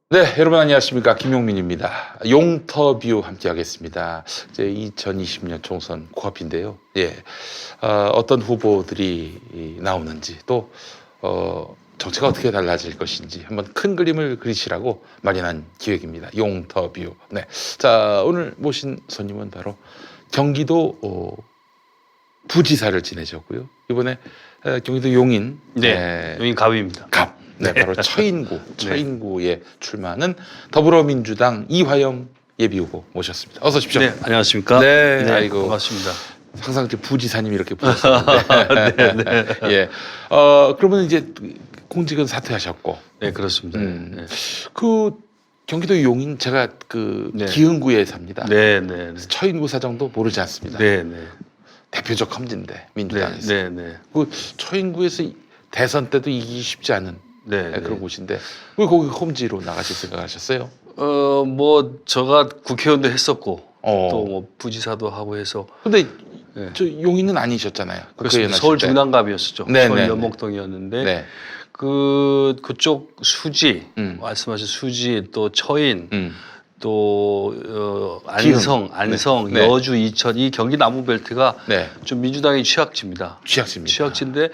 네, 여러분 안녕하십니까. 김용민입니다. 용터뷰 함께하겠습니다. 이제 2020년 총선 코앞인데요. 예, 어떤 후보들이 나오는지 또 정치가 어떻게 달라질 것인지 한번 큰 그림을 그리시라고 마련한 기획입니다. 용터뷰. 네, 자 오늘 모신 손님은 바로 경기도 부지사를 지내셨고요. 이번에 경기도 용인 용인 갑입니다. 갑. 네, 바로 처인구에 출마하는 더불어민주당 이화영 예비후보 모셨습니다. 어서 오십시오. 네, 안녕하십니까? 네, 네, 아이고 반갑습니다. 항상 이제 부지사님 이렇게 부르셨는데. 네. 예. 그러면 이제 공직은 사퇴하셨고. 네, 그렇습니다. 네. 그 경기도 용인 제가 그 네. 기흥구에 삽니다. 네. 그래서 처인구 사정도 모르지 않습니다. 네. 대표적 험지인데 민주당에서. 네. 그 처인구에서 대선 때도 이기기 쉽지 않은 네. 그런 곳인데 왜 거기 험지로 나가실 생각하셨어요? 뭐 제가 국회의원도 했었고 또 어. 뭐 부지사도 하고 해서 근데 네. 저 용인은 아니셨잖아요. 그래서 국회의원 서울 하실 때. 중랑갑이었었죠. 네, 서울 네, 연목동이었는데 네. 그쪽 수지 말씀하신 수지 또 처인 또 안성, 네. 여주, 이천 이 경기 남부벨트가 네. 좀 민주당의 취약지입니다. 취약지입니다. 취약지인데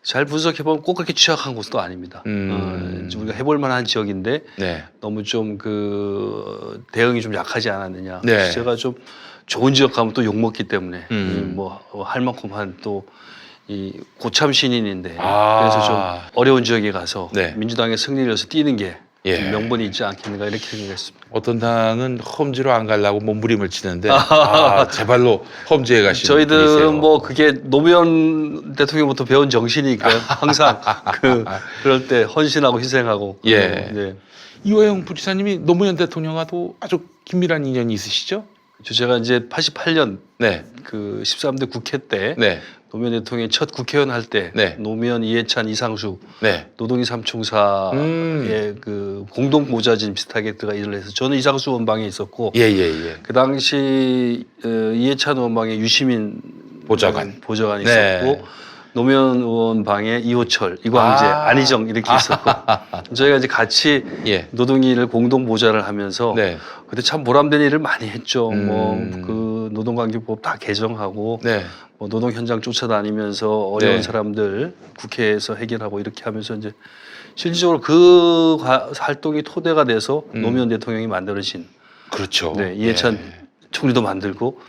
잘 분석해 보면 꼭 그렇게 취약한 곳도 아닙니다. 우리가 해볼 만한 지역인데 네. 너무 좀 그 대응이 좀 약하지 않았느냐. 네. 그래서 제가 좀 좋은 지역 가면 또 욕 먹기 때문에 뭐 할 만큼 한 또 이 고참 신인인데 그래서 좀 어려운 지역에 가서 네. 민주당의 승리를 위해서 뛰는 게 예. 좀 명분이 있지 않겠는가 이렇게 생각했습니다. 어떤 당은 험지로 안 가려고 몸부림을 치는데 제발로 험지에 가시는 저희들은 분이세요. 뭐 그게 노무현 대통령부터 배운 정신이니까요. 항상 그럴 때 헌신하고 희생하고. 예. 네. 이화영 부지사님이 노무현 대통령하고 아주 긴밀한 인연이 있으시죠? 제가 이제 88년 네. 그 13대 국회 때 네. 노무현 대통령이 첫 국회의원 할 때 네. 노무현, 이해찬, 이상수 네. 노동희 삼총사의 그 공동 보좌진 비슷하게 들어가 일을 해서 저는 이상수 원방에 있었고 예. 그 당시 이해찬 원방에 유시민 보좌관이 있었고 네. 노무현 의원 방에 이호철, 이광재, 안희정 이렇게 있었고 저희가 이제 같이 예. 노동일을 공동 보좌를 하면서 네. 그때 참 보람된 일을 많이 했죠. 뭐 그 노동관계법 다 개정하고 네. 뭐 노동 현장 쫓아다니면서 어려운 네. 사람들 국회에서 해결하고 이렇게 하면서 이제 실질적으로 그 활동이 토대가 돼서 노무현 대통령이 만들어진 그렇죠. 네, 이해찬 예. 총리도 만들고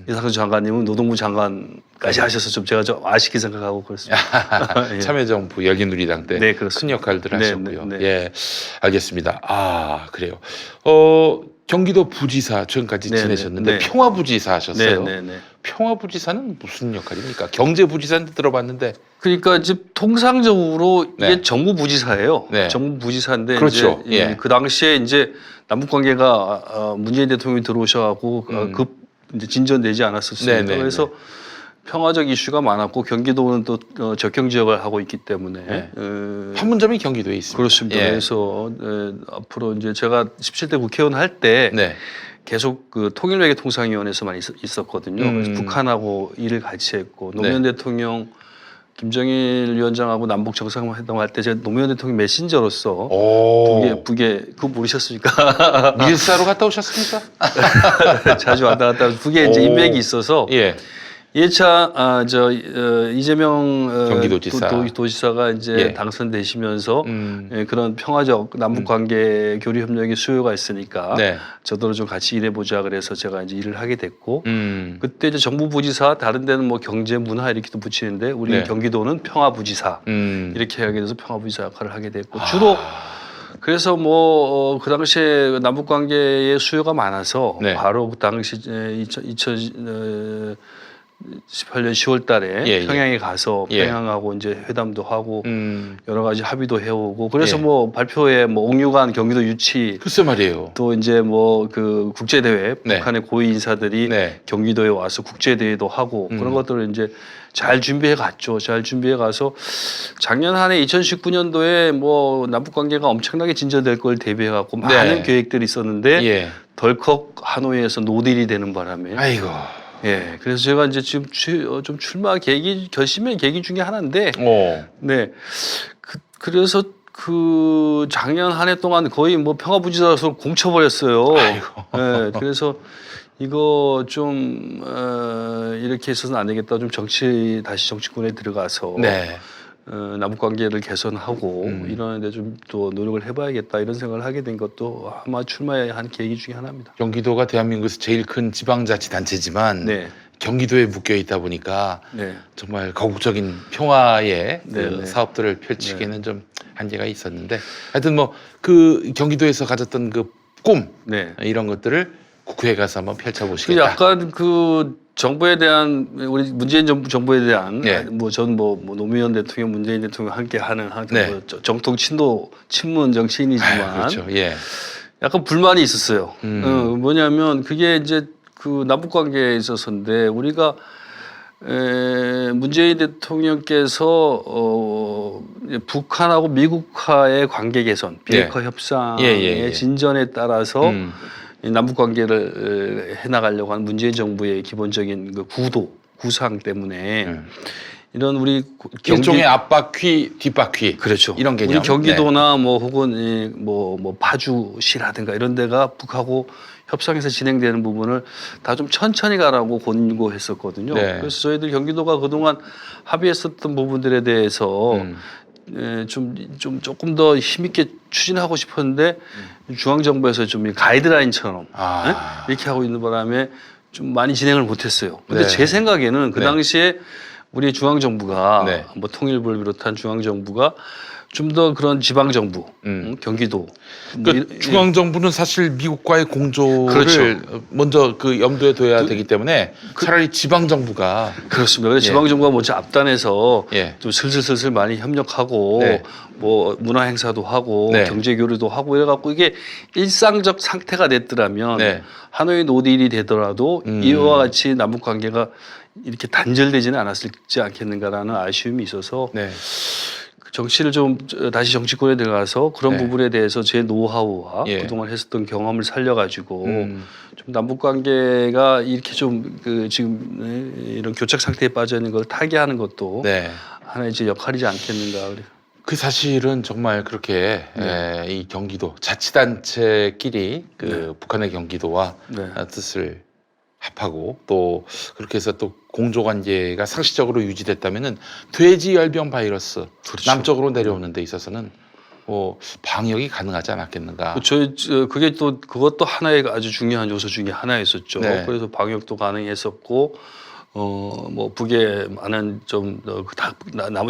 이상수 장관님은 노동부 장관까지 하셔서 좀 제가 좀 아쉽게 생각하고 그렇습니다. 예. 참여정부 열린우리당 때 네, 큰 그렇습니다. 역할들 네, 하셨고요. 네. 예, 알겠습니다. 그래요. 경기도 부지사 지금까지 네, 지내셨는데 네. 평화부지사 하셨어요. 네. 평화부지사는 무슨 역할입니까? 경제부지사는 들어봤는데. 그러니까 이제 통상적으로 네. 이게 정무부지사예요. 네. 정무부지사인데 그렇죠. 이제 예. 그 당시에 이제 남북 관계가 문재인 대통령이 들어오셔갖고 급 이제 진전되지 않았었습니다. 네. 그래서 평화적 이슈가 많았고 경기도는 또 적경 지역을 하고 있기 때문에 네. 판문점이 경기도에 있습니다. 그렇습니다. 예. 그래서 앞으로 이제 제가 17대 국회의원 할 때 네. 계속 그 통일외교통상위원회에서만 있었거든요. 그래서 북한하고 일을 같이 했고 노무현 대통령 김정일 위원장하고 남북 정상회담 할 때 제가 노무현 대통령 메신저로서 북에 그거 모르셨습니까? 밀사로 갔다 오셨습니까? 자주 왔다 갔다 하면서 북에 이제 인맥이 있어서 예. 예차 이재명 경기도지사. 도지사가 이제 예. 당선되시면서 그런 평화적 남북 관계 교류 협력의 수요가 있으니까 네. 저더러 좀 같이 일해보자 그래서 제가 이제 일을 하게 됐고 음. 그때 이제 정부부지사 다른 데는 뭐 경제 문화 이렇게도 붙이는데 우리 네. 경기도는 평화부지사 이렇게 하게 돼서 평화부지사 역할을 하게 됐고 주로 그래서 뭐 그 당시에 남북 관계의 수요가 많아서 네. 바로 그 당시 18년 10월 달에 예. 평양에 가서 예. 평양하고 이제 회담도 하고 여러 가지 합의도 해오고 그래서 예. 뭐 발표에 뭐 옥류관 경기도 유치 글쎄 말이에요. 또 이제 뭐 그 국제대회 네. 북한의 고위 인사들이 네. 경기도에 와서 국제대회도 하고 그런 것들을 이제 잘 준비해 갔죠. 잘 준비해 가서 작년 한 해 2019년도에 뭐 남북 관계가 엄청나게 진전될 걸 대비해 갖고 네. 많은 계획들이 있었는데 예. 덜컥 하노이에서 노딜이 되는 바람에 아이고. 예, 그래서 제가 이제 지금 좀 출마 결심의 계기 중에 하나인데, 네, 그래서 그 작년 한 해 동안 거의 뭐 평화부지사로 공쳐버렸어요. 네, 그래서 이거 좀 이렇게 해서는 안 되겠다. 좀 다시 정치권에 들어가서 네. 남북 관계를 개선하고 이러는데 좀 또 노력을 해봐야겠다 이런 생각을 하게 된 것도 아마 출마의 한 계기 중에 하나입니다. 경기도가 대한민국에서 제일 큰 지방자치단체지만 네, 경기도에 묶여 있다 보니까 네, 정말 거국적인 평화의 그 네, 네. 사업들을 펼치기에는 좀 한계가 있었는데 하여튼 뭐 그 경기도에서 가졌던 그 꿈 네. 이런 것들을 국회에 가서 한번 그 펼쳐보시겠다. 약간 그 정부에 대한 우리 문재인 정부에 대한 예. 뭐 노무현 대통령, 문재인 대통령 함께 하는 네. 뭐 정통 친문 정치인이지만 그렇죠. 예. 약간 불만이 있었어요. 뭐냐면 그게 이제 그 남북 관계에 있어서인데 우리가 문재인 대통령께서 이제 북한하고 미국과의 관계 개선, 비핵화 협상의 진전에 따라서 이 남북 관계를 해나가려고 하는 문재인 정부의 기본적인 그 구상 때문에 이런 우리 일종의 앞바퀴, 뒷바퀴. 그렇죠. 이런 개념. 우리 경기도나 뭐 혹은 뭐 파주시라든가 이런 데가 북하고 협상에서 진행되는 부분을 다 좀 천천히 가라고 권고했었거든요. 네. 그래서 저희들 경기도가 그동안 합의했었던 부분들에 대해서 조금 더 힘있게 추진하고 싶었는데 중앙정부에서 좀 가이드라인처럼 이렇게 하고 있는 바람에 좀 많이 진행을 못했어요. 근데 네. 제 생각에는 그 네. 당시에 우리 중앙정부가 네. 뭐 통일부를 비롯한 중앙정부가 좀 더 그런 지방정부, 경기도. 그 중앙정부는 사실 미국과의 공조를 그렇죠. 먼저 그 염두에 둬야 되기 때문에 차라리 지방정부가 그렇습니다. 그래서 지방정부가 먼저 앞단에서 예. 좀 슬슬 많이 협력하고 네. 뭐 문화 행사도 하고 네. 경제 교류도 하고 이래갖고 이게 일상적 상태가 됐더라면 네. 하노이 노딜이 되더라도 이와 같이 남북 관계가 이렇게 단절되지는 않았을지 않겠는가라는 아쉬움이 있어서 네. 정치를 좀 다시 정치권에 들어가서 그런 네. 부분에 대해서 제 노하우와 예. 그동안 했었던 경험을 살려가지고 좀 남북 관계가 이렇게 좀 그 지금 이런 교착 상태에 빠져 있는 걸 타개하는 것도 네. 하나의 이제 역할이지 않겠는가. 그래. 그 사실은 정말 그렇게 이 경기도 자치단체끼리 그 북한의 경기도와 네. 뜻을 합하고 또 그렇게 해서 또 공조관계가 상시적으로 유지됐다면은 돼지열병 바이러스 그렇죠. 남쪽으로 내려오는 데 있어서는 뭐 방역이 가능하지 않았겠는가. 그게 또 그것도 하나의 아주 중요한 요소 중에 하나였었죠. 네. 그래서 방역도 가능했었고 뭐 북에 많은 좀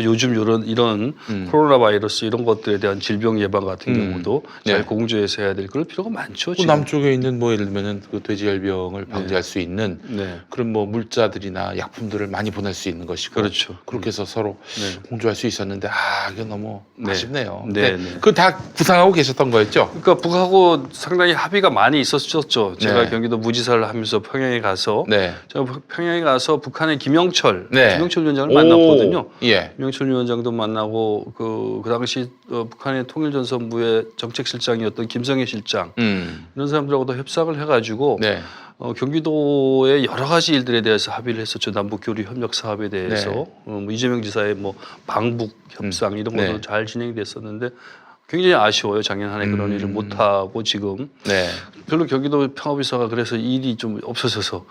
요즘 이런 코로나 바이러스 이런 것들에 대한 질병 예방 같은 경우도 잘 네. 공조해서 해야 될 그럴 필요가 많죠. 또 지금. 남쪽에 있는 뭐 예를 들면은 그 돼지열병을 방지할 수 있는 네. 그런 뭐 물자들이나 약품들을 많이 보낼 수 있는 것이고 그렇죠. 그렇게 해서 서로 네. 공조할 수 있었는데 이게 너무 네. 아쉽네요. 네, 근데 네. 그거 다 구상하고 계셨던 거였죠? 그러니까 북하고 상당히 합의가 많이 있었죠. 제가 네. 경기도 무지사를 하면서 평양에 가서 네. 제가 평양에 가서 북한의 김영철 네. 위원장을 만났거든요. 예. 김영철 위원장도 만나고 그 당시 북한의 통일전선부의 정책실장이었던 김성애 실장 이런 사람들하고도 협상을 해가지고 네. 경기도의 여러 가지 일들에 대해서 합의를 했었죠. 남북 교류 협력 사업에 대해서 네. 뭐 이재명 지사의 뭐 방북 협상 이런 것도 네. 잘 진행됐었는데 굉장히 아쉬워요. 작년 한 해 그런 일을 못 하고 지금 네. 별로 경기도 평화비서가 그래서 일이 좀 없어져서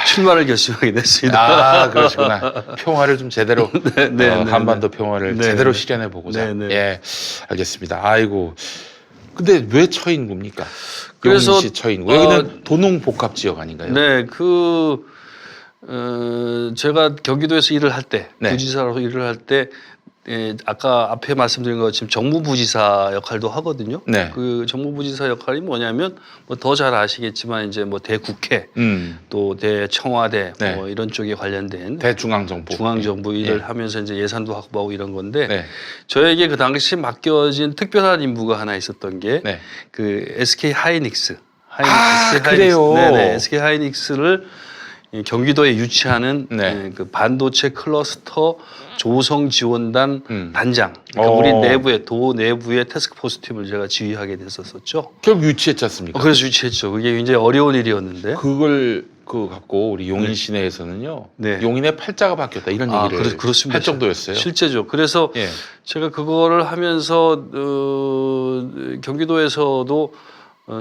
출마를 결심하게 됐습니다. 그러시구나. 평화를 좀 제대로 네, 한반도 평화를 네, 제대로 네. 실현해 보고자. 네, 네. 예, 알겠습니다. 아이고. 근데 왜 처인구입니까? 그래서, 용인시 처인구. 여기는 도농복합 지역 아닌가요? 네, 제가 경기도에서 일을 할 때, 네. 부지사로 일을 할 때, 아까 앞에 말씀드린 것처럼 정무부지사 역할도 하거든요. 네. 그 정무부지사 역할이 뭐냐면 뭐 더 잘 아시겠지만 이제 뭐 대국회 또 대청와대 네. 뭐 이런 쪽에 관련된 대중앙정부. 중앙정부 일을 예. 하면서 이제 예산도 확보하고 이런 건데 네. 저에게 그 당시 맡겨진 특별한 임무가 하나 있었던 게 네. 그 SK 하이닉스. 그래요. 네네. SK 하이닉스를 경기도에 유치하는 네. 그 반도체 클러스터 조성 지원단 단장. 그러니까 오. 우리 내부의 도 내부의 태스크포스 팀을 제가 지휘하게 됐었었죠. 결국 유치했지 않습니까? 그래서 유치했죠. 그게 굉장히 어려운 일이었는데. 그걸 그 갖고 우리 용인 시내에서는요. 네. 용인의 팔자가 바뀌었다 이런 얘기를 그렇습니다. 할 정도였어요. 실제죠. 그래서 예. 제가 그거를 하면서 경기도에서도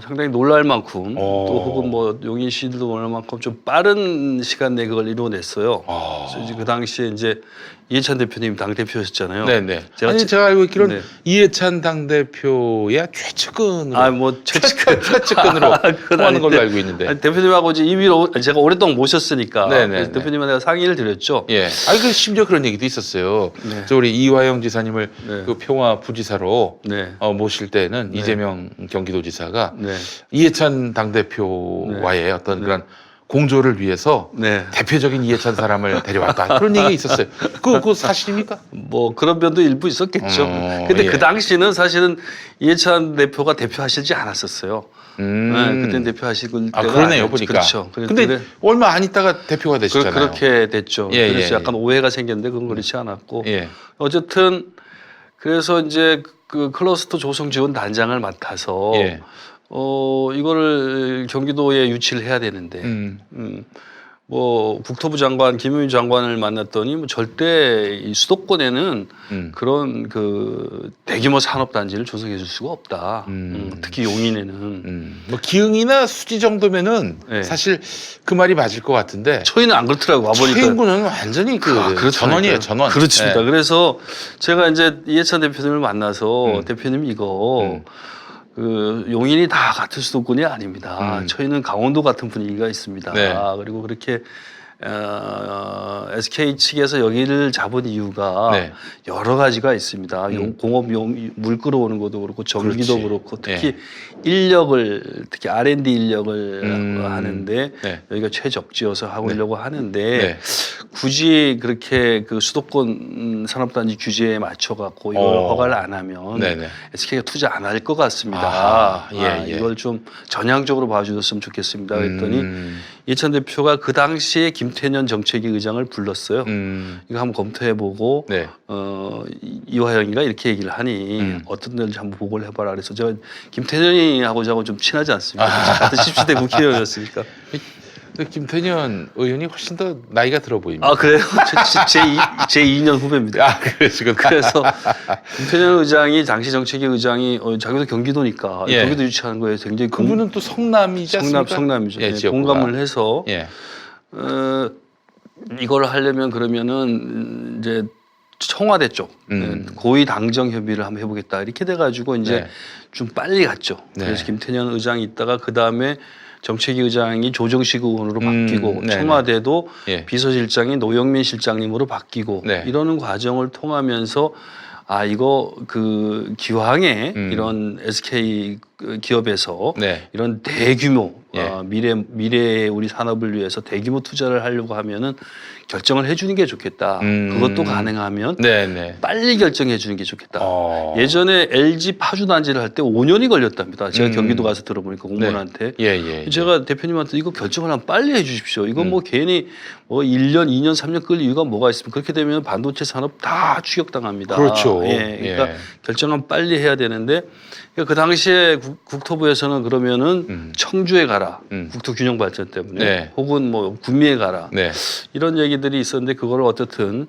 상당히 놀랄 만큼 또 혹은 뭐 용인 시들도 놀랄 만큼 좀 빠른 시간 내에 그걸 이루어냈어요. 그래서 이제 그 당시에 이제 이해찬 대표님 당 대표였잖아요. 네네. 제가 제가 알고 있기로는 네. 이해찬 당대표의 최측근으로 뭐 최측근으로 통하는 걸로 알고 있는데. 아니, 대표님하고 이제 임의로 제가 오랫동안 모셨으니까 네네, 그래서 네. 대표님한테 내가 상의를 드렸죠. 예. 그 심지어 그런 얘기도 있었어요. 네. 저 우리 이화영 지사님을 네. 그 평화 부지사로 네. 모실 때는 네. 이재명 경기도지사가 네. 이해찬 당대표와의 어떤 그런 공조를 위해서 네. 대표적인 이해찬 사람을 데려왔다 그런 얘기가 있었어요. 그거 사실입니까? 뭐 그런 면도 일부 있었겠죠. 근데 예. 그 당시는 사실은 이해찬 대표가 대표하시지 않았었어요. 네, 그때는 대표하시고 때가 그러네요 아니었죠. 보니까. 그렇죠. 근데 얼마 안 있다가 대표가 되셨잖아요. 그렇게 됐죠. 예, 그래서 예, 약간 오해가 생겼는데 그건 그렇지 않았고 예. 어쨌든 그래서 이제 그 클러스터 조성 지원 단장을 맡아서 예. 이거를 경기도에 유치를 해야 되는데 뭐 국토부 장관 김용민 장관을 만났더니 뭐 절대 이 수도권에는 그런 그 대규모 산업 단지를 조성해 줄 수가 없다. 특히 용인에는 뭐 기흥이나 수지 정도면은 네. 사실 그 말이 맞을 것 같은데 초이는 안 그렇더라고 와보니까. 최인구는 완전히 그 전원이에요, 전원. 그렇습니다. 예. 그래서 제가 이제 이해찬 대표님을 만나서 대표님 이거 그 용인이 다 같은 수도권이 아닙니다. 저희는 강원도 같은 분위기가 있습니다. 네. 그리고 그렇게 SK 측에서 여기를 잡은 이유가 네. 여러 가지가 있습니다. 공업 물 끌어오는 것도 그렇고 전기도 그렇지. 그렇고 특히 인력을 특히 R&D 인력을 하는데 네. 여기가 최적지여서 하려고 하는데 네. 굳이 그렇게 그 수도권 산업단지 규제에 맞춰 갖고 이걸 허가를 안 하면 네네. SK가 투자 안 할 것 같습니다. 아하, 예, 예. 이걸 좀 전향적으로 봐주셨으면 좋겠습니다. 그랬더니 이해찬 대표가 그 당시에 김태년 정책위 의장을 불렀어요. 이거 한번 검토해보고 네. 이화영이가 이렇게 얘기를 하니 어떤 데인지 한번 보고를 해봐라. 그래서 제가 김태년이하고 저하고 좀 친하지 않습니까? 같은 10시대 국회의원이었으니까. 김태년 의원이 훨씬 더 나이가 들어 보입니다. 그래요? 제 2년 후배입니다. 그러시구나. 그래서 김태년 의장이 당시 정책위 의장이 자기도 경기도니까 예. 경기도 유치하는 거에 굉장히 그분은 또 성남이지 않습니까? 성남이죠. 예, 네, 지역구가. 공감을 해서 예. 이걸 하려면 그러면은 이제 청와대 쪽 고위 당정 협의를 한번 해보겠다 이렇게 돼가지고 이제 네. 좀 빨리 갔죠. 네. 그래서 김태년 의장이 있다가 그 다음에 정책위 의장이 조정식 의원으로 바뀌고 네네. 청와대도 예. 비서실장이 노영민 실장님으로 바뀌고 네. 이러는 과정을 통하면서 이거 그 기왕에 이런 SK 기업에서 네. 이런 대규모 예. 미래의 우리 산업을 위해서 대규모 투자를 하려고 하면은 결정을 해주는 게 좋겠다. 그것도 가능하면 네네. 빨리 결정해 주는 게 좋겠다. 어. 예전에 LG 파주 단지를 할 때 5년이 걸렸답니다. 제가 경기도 가서 들어보니까 공무원한테. 예. 제가 대표님한테 이거 결정을 하면 빨리 해 주십시오. 이거 뭐 괜히 뭐 1년, 2년, 3년 끌 이유가 뭐가 있습니까? 그렇게 되면 반도체 산업 다 추격당합니다. 그렇죠. 그러니까 예. 결정은 빨리 해야 되는데 그 당시에 국토부에서는 그러면은 청주에 가라. 국토균형 발전 때문에 네. 혹은 뭐 구미에 가라. 네. 이런 얘기들이 있었는데 그걸 어떻든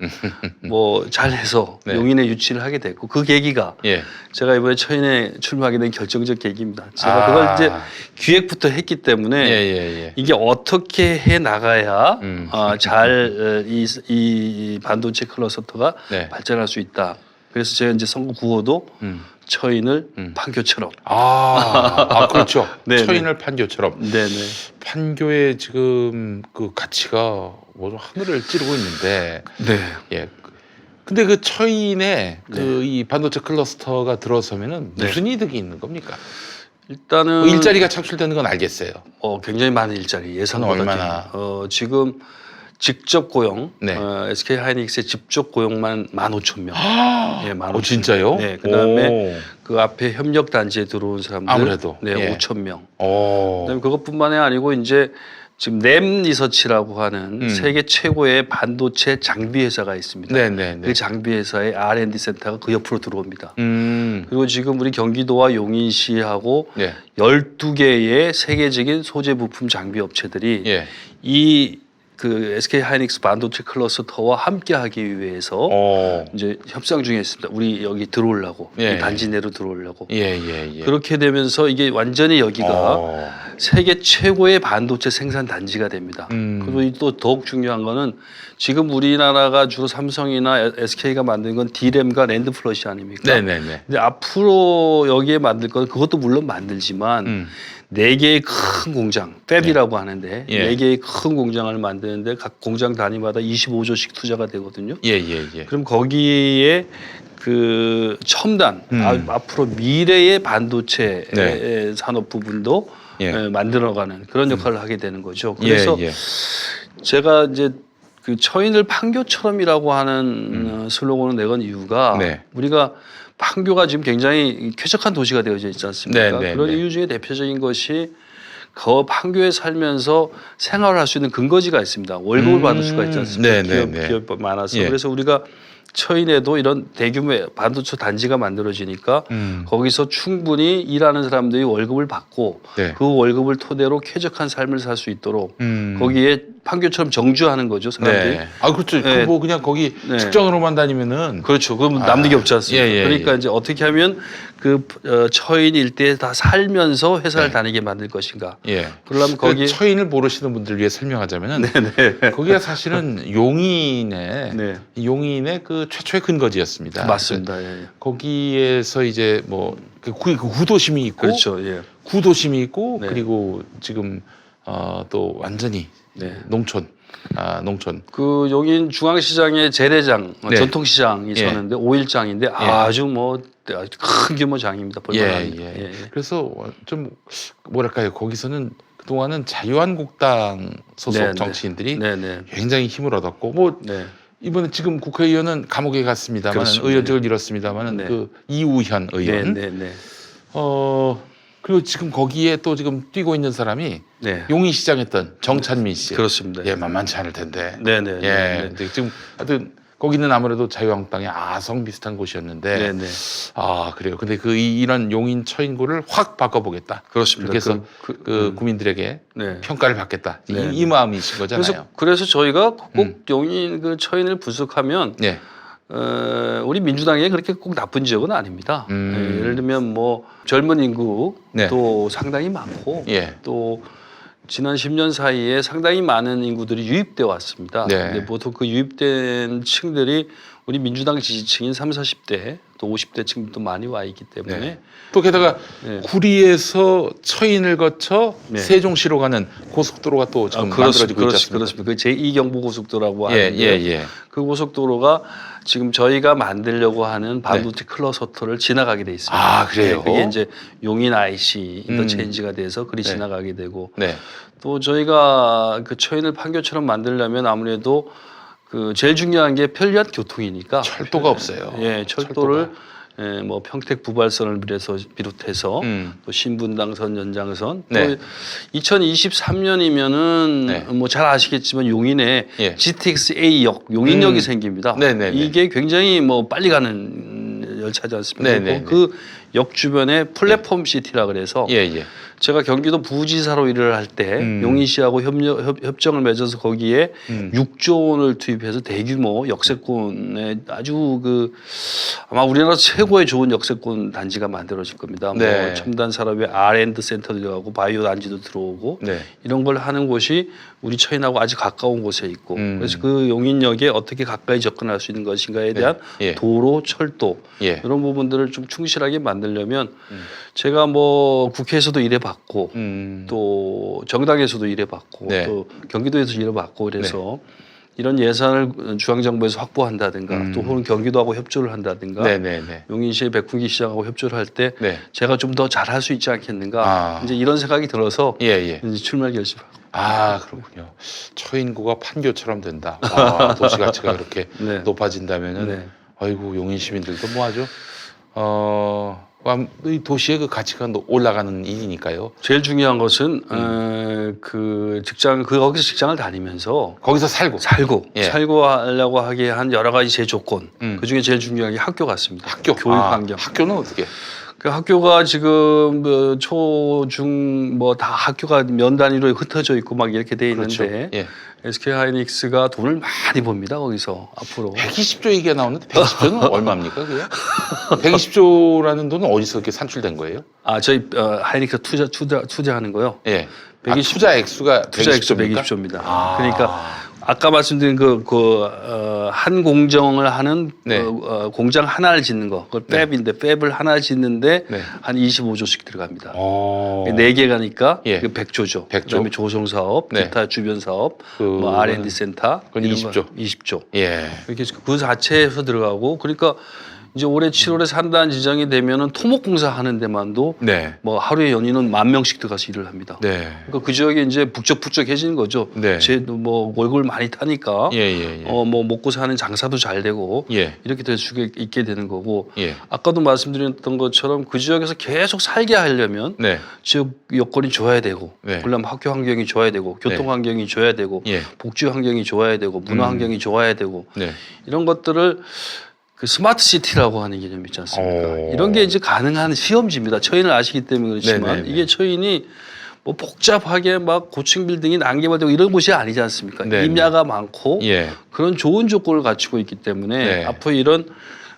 뭐 잘해서 네. 용인에 유치를 하게 됐고 그 계기가 예. 제가 이번에 처인에 출마하게 된 결정적 계기입니다. 제가 그걸 이제 기획부터 했기 때문에 예. 이게 어떻게 해 나가야 잘 이 반도체 클러스터가 네. 발전할 수 있다. 그래서 제가 이제 선거 구호도 처인을 판교처럼. 그렇죠. 네네. 처인을 판교처럼. 네네. 판교의 지금 그 가치가 뭐 하늘을 찌르고 있는데. 네. 예. 근데 그 처인에 그 이 반도체 클러스터가 들어서면은 무슨 이득이 있는 겁니까? 일단은 뭐 일자리가 창출되는 건 알겠어요. 굉장히 많은 일자리 예상보다 얼마나? 지금 직접 고용 네. SK 하이닉스의 직접 고용만 15,000명. 예, 15,000명. 진짜요? 네, 그다음에 그 앞에 협력 단지에 들어온 사람들 아무래도. 네, 예. 5,000명. 오. 그다음에 그것뿐만이 아니고 이제 지금 램 리서치라고 하는 세계 최고의 반도체 장비 회사가 있습니다. 네네네. 그 장비 회사의 R&D 센터가 그 옆으로 들어옵니다. 그리고 지금 우리 경기도와 용인시하고 네. 12개의 세계적인 소재 부품 장비 업체들이 예. 이 그 SK 하이닉스 반도체 클러스터와 함께하기 위해서 이제 협상 중에 있습니다. 우리 여기 들어오려고 예, 이 단지 내로 들어오려고. 예. 그렇게 되면서 이게 완전히 여기가 세계 최고의 반도체 생산 단지가 됩니다. 그리고 또 더욱 중요한 거는 지금 우리나라가 주로 삼성이나 SK가 만든 건 D램과 랜드 플러시 아닙니까? 네네네. 근데 앞으로 여기에 만들 건 그것도 물론 만들지만 4개의 큰 공장, 팹이라고 하는데 예. 4개의 큰 공장을 만드는데 각 공장 단위마다 25조씩 투자가 되거든요. 예. 그럼 거기에 그 첨단 앞으로 미래의 반도체 네. 산업 부분도 예. 만들어가는 그런 역할을 하게 되는 거죠. 그래서 예. 제가 이제 그 처인을 판교처럼이라고 하는 슬로건을 내건 이유가 네. 우리가 판교가 지금 굉장히 쾌적한 도시가 되어져 있지 않습니까? 네. 그런 이유 중에 대표적인 것이 그 판교에 살면서 생활을 할 수 있는 근거지가 있습니다. 월급을 받을 수가 있지 않습니까? 기업이 많아서. 예. 그래서 우리가 처인에도 이런 대규모의 반도체 단지가 만들어지니까 거기서 충분히 일하는 사람들이 월급을 받고 네. 그 월급을 토대로 쾌적한 삶을 살 수 있도록 거기에 판교처럼 정주하는 거죠, 사람들이. 네. 아 그렇죠. 네. 뭐 그냥 거기 네. 직장으로만 다니면은 그렇죠. 그럼 남는 게 없지 않습니까? 예. 그러니까 이제 어떻게 하면 그 처인 일대에 다 살면서 회사를 네. 다니게 만들 것인가. 예. 그러려면 거기 그 처인을 모르시는 분들 위해 설명하자면은 거기가 사실은 용인의 그 최초의 근거지였습니다. 맞습니다. 예. 거기에서 이제 뭐 그 구도심이 있고 그렇죠. 예. 구도심이 있고 네. 그리고 지금 또 완전히 네. 농촌. 그 용인 중앙시장에 재래장 네. 전통시장이 예. 있었는데 5일장인데 아주 뭐 큰 규모 장입니다. 볼만합니다. 예. 그래서 좀 뭐랄까요 거기서는 그동안은 자유한국당 소속 네, 정치인들이 네네. 굉장히 힘을 얻었고 뭐 네. 이번에 지금 국회의원은 감옥에 갔습니다만 그렇습니다. 의원직을 잃었습니다만 네. 그 이우현 의원 네네네. 그리고 지금 거기에 또 지금 뛰고 있는 사람이 네. 용인시장 했던 정찬민 씨. 그렇습니다. 예, 만만치 않을 텐데. 네네. 예, 근데 지금 하여튼 거기는 아무래도 자유한국당의 아성 비슷한 곳이었는데. 네네. 아 그래요. 근데 이런 용인 처인구를 확 바꿔보겠다. 그렇습니다. 그렇게 해서 국민들에게 네. 평가를 받겠다. 네. 이 마음이신 거잖아요. 그래서 저희가 꼭 용인 그 처인을 분석하면 예. 우리 민주당에 그렇게 꼭 나쁜 지역은 아닙니다. 예를 들면 뭐 젊은 인구도 네. 상당히 많고 예. 또 지난 10년 사이에 상당히 많은 인구들이 유입돼 왔습니다. 네. 근데 보통 그 유입된 층들이 우리 민주당 지지층인 30, 40대 또 50대 층도 많이 와 있기 때문에 네. 또 게다가 네. 구리에서 처인을 거쳐 네. 세종시로 가는 고속도로가 또 지금 만들어지고 있지 않습니까? 그렇습니다. 그 제2경부고속도로라고 예, 하는데 그 고속도로가 지금 저희가 만들려고 하는 반도체 클러스터를 지나가게 돼 있습니다. 아, 그래요? 그게 이제 용인 IC 인터체인지가 돼서 그리 지나가게 되고 네. 또 저희가 그 처인을 판교처럼 만들려면 아무래도 그 제일 중요한 게 편리한 교통이니까 철도가 없어요. 예, 철도를 뭐 평택 부발선을 비롯해서 또 신분당선, 연장선 네. 또 2023년이면은 네. 뭐 잘 아시겠지만 용인에 예. GTX A역 용인역이 생깁니다. 네네네. 이게 굉장히 뭐 빨리 가는 열차지 않습니까? 네네네. 그 역 주변에 플랫폼 시티라 그래서 예. 제가 경기도 부지사로 일을 할 때 용인시하고 협정을 맺어서 거기에 6조 원을 투입해서 대규모 역세권에 아주 그 아마 우리나라 최고의 좋은 역세권 단지가 만들어질 겁니다. 네. 뭐 첨단 산업의 R&D 센터 들어가고 바이오 단지도 들어오고 네. 이런 걸 하는 곳이 우리 처인하고 아주 가까운 곳에 있고 그래서 그 용인역에 어떻게 가까이 접근할 수 있는 것인가에 대한 예. 도로, 철도 예. 이런 부분들을 좀 충실하게 만들려면 제가 뭐 국회에서도 일해봤고 또 정당에서도 일해봤고 네. 또 경기도에서 일해봤고 그래서 이런 예산을 중앙정부에서 확보한다든가 또 혹은 경기도하고 협조를 한다든가 네네네. 용인시의 백훈기 시장하고 협조를 할 때 네. 제가 좀 더 잘할 수 있지 않겠는가 아. 이제 이런 생각이 들어서 예. 이제 출마를 결심하고 아 그렇군요. 처인구가 판교처럼 된다. 아, 도시 가치가 그렇게 네. 높아진다면은 네. 아이고 용인 시민들도 뭐하죠? 이 도시의 그 가치가 올라가는 일이니까요. 제일 중요한 것은 그 직장 거기서 직장을 다니면서 거기서 살고 예. 살고 하려고 하게 한 여러 가지 제 조건 그 중에 제일 중요한 게 학교 같습니다. 학교 교육 환경. 학교는 어떻게? 그 학교가 지금 그 초, 중 뭐 다 학교가 면 단위로 흩어져 있고 막 이렇게 돼 있는데 그렇죠. 예. SK 하이닉스가 돈을 많이 법니다 거기서 앞으로. 120조 얘기가 나오는데 120조는 얼마입니까 그게? 120조라는 돈은 어디서 이렇게 산출된 거예요? 아 저희 하이닉스 투자하는 거요. 예. 120 투자 액수가 투자 액수 120조입니까? 120조입니다. 그러니까 아까 말씀드린 한 공정을 하는 네. 공장 하나를 짓는 거, 그걸 팹인데 팹을 하나 짓는데 네. 한 25조씩 들어갑니다. 어. 4개 가니까 예. 100조죠. 100조. 그다음에 조성 사업, 네. 기타 주변 사업, 뭐 그거는- R&D 센터 그건 이런 20조. 거 20조. 예. 이렇게 그 자체에서 들어가고 그러니까 이제 올해 7월에 산단 지정이 되면은 토목공사 하는 데만도 네. 뭐 하루에 연인은 10,000명씩 들어가서 일을 합니다. 네. 그러니까 그 지역이 이제 북적북적해지는 거죠. 네. 쟤도 뭐 월급을 많이 타니까 예, 예, 예. 뭐 먹고 사는 장사도 잘 되고 예. 이렇게 될 수 있게 되는 거고 예. 아까도 말씀드렸던 것처럼 그 지역에서 계속 살게 하려면 네. 지역 여건이 좋아야 되고 네. 그러면 학교 환경이 좋아야 되고 교통 환경이 좋아야 되고 예. 복지 환경이 좋아야 되고 문화 환경이 좋아야 되고 네. 이런 것들을 그 스마트 시티라고 하는 개념이 있지 않습니까? 오. 이런 게 이제 가능한 시험지입니다. 처인을 아시기 때문에 그렇지만 네네네. 이게 처인이 뭐 복잡하게 막 고층 빌딩이 난개발되고 이런 곳이 아니지 않습니까? 네네. 임야가 많고 예. 그런 좋은 조건을 갖추고 있기 때문에 네. 앞으로 이런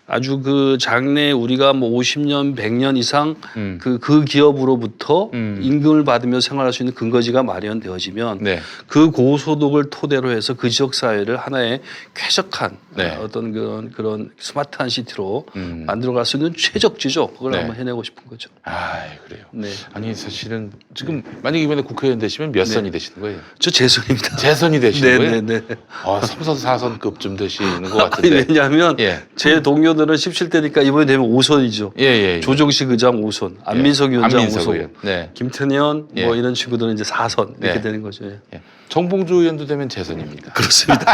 아주 그 장래 우리가 뭐 50년, 100년 이상 그 기업으로부터 임금을 받으며 생활할 수 있는 근거지가 마련되어지면 네. 그 고소득을 토대로 해서 그 지역 사회를 하나의 쾌적한 네. 어떤 그런 스마트한 시티로 음. 만들어갈 수 있는 최적지죠. 그걸 네. 한번 해내고 싶은 거죠. 아, 그래요. 네, 아니 사실은 지금 만약 이번에 국회의원 되시면 몇 선이 되시는 거예요? 저 재선입니다. 재선이 되시는 거예요? 네네네. 3선, 4선급쯤 되시는 것 같은데. 왜냐하면 예. 제 동료들은 17대니까 이번에 되면 5선이죠. 예, 예. 예. 조정식 의장 5선, 안민석 위원장 안민석 5선, 의원. 네. 김태년 예. 뭐 이런 친구들은 이제 4선 이렇게 네. 되는 거죠. 예. 예. 정봉주 의원도 되면 재선입니다. 그렇습니다.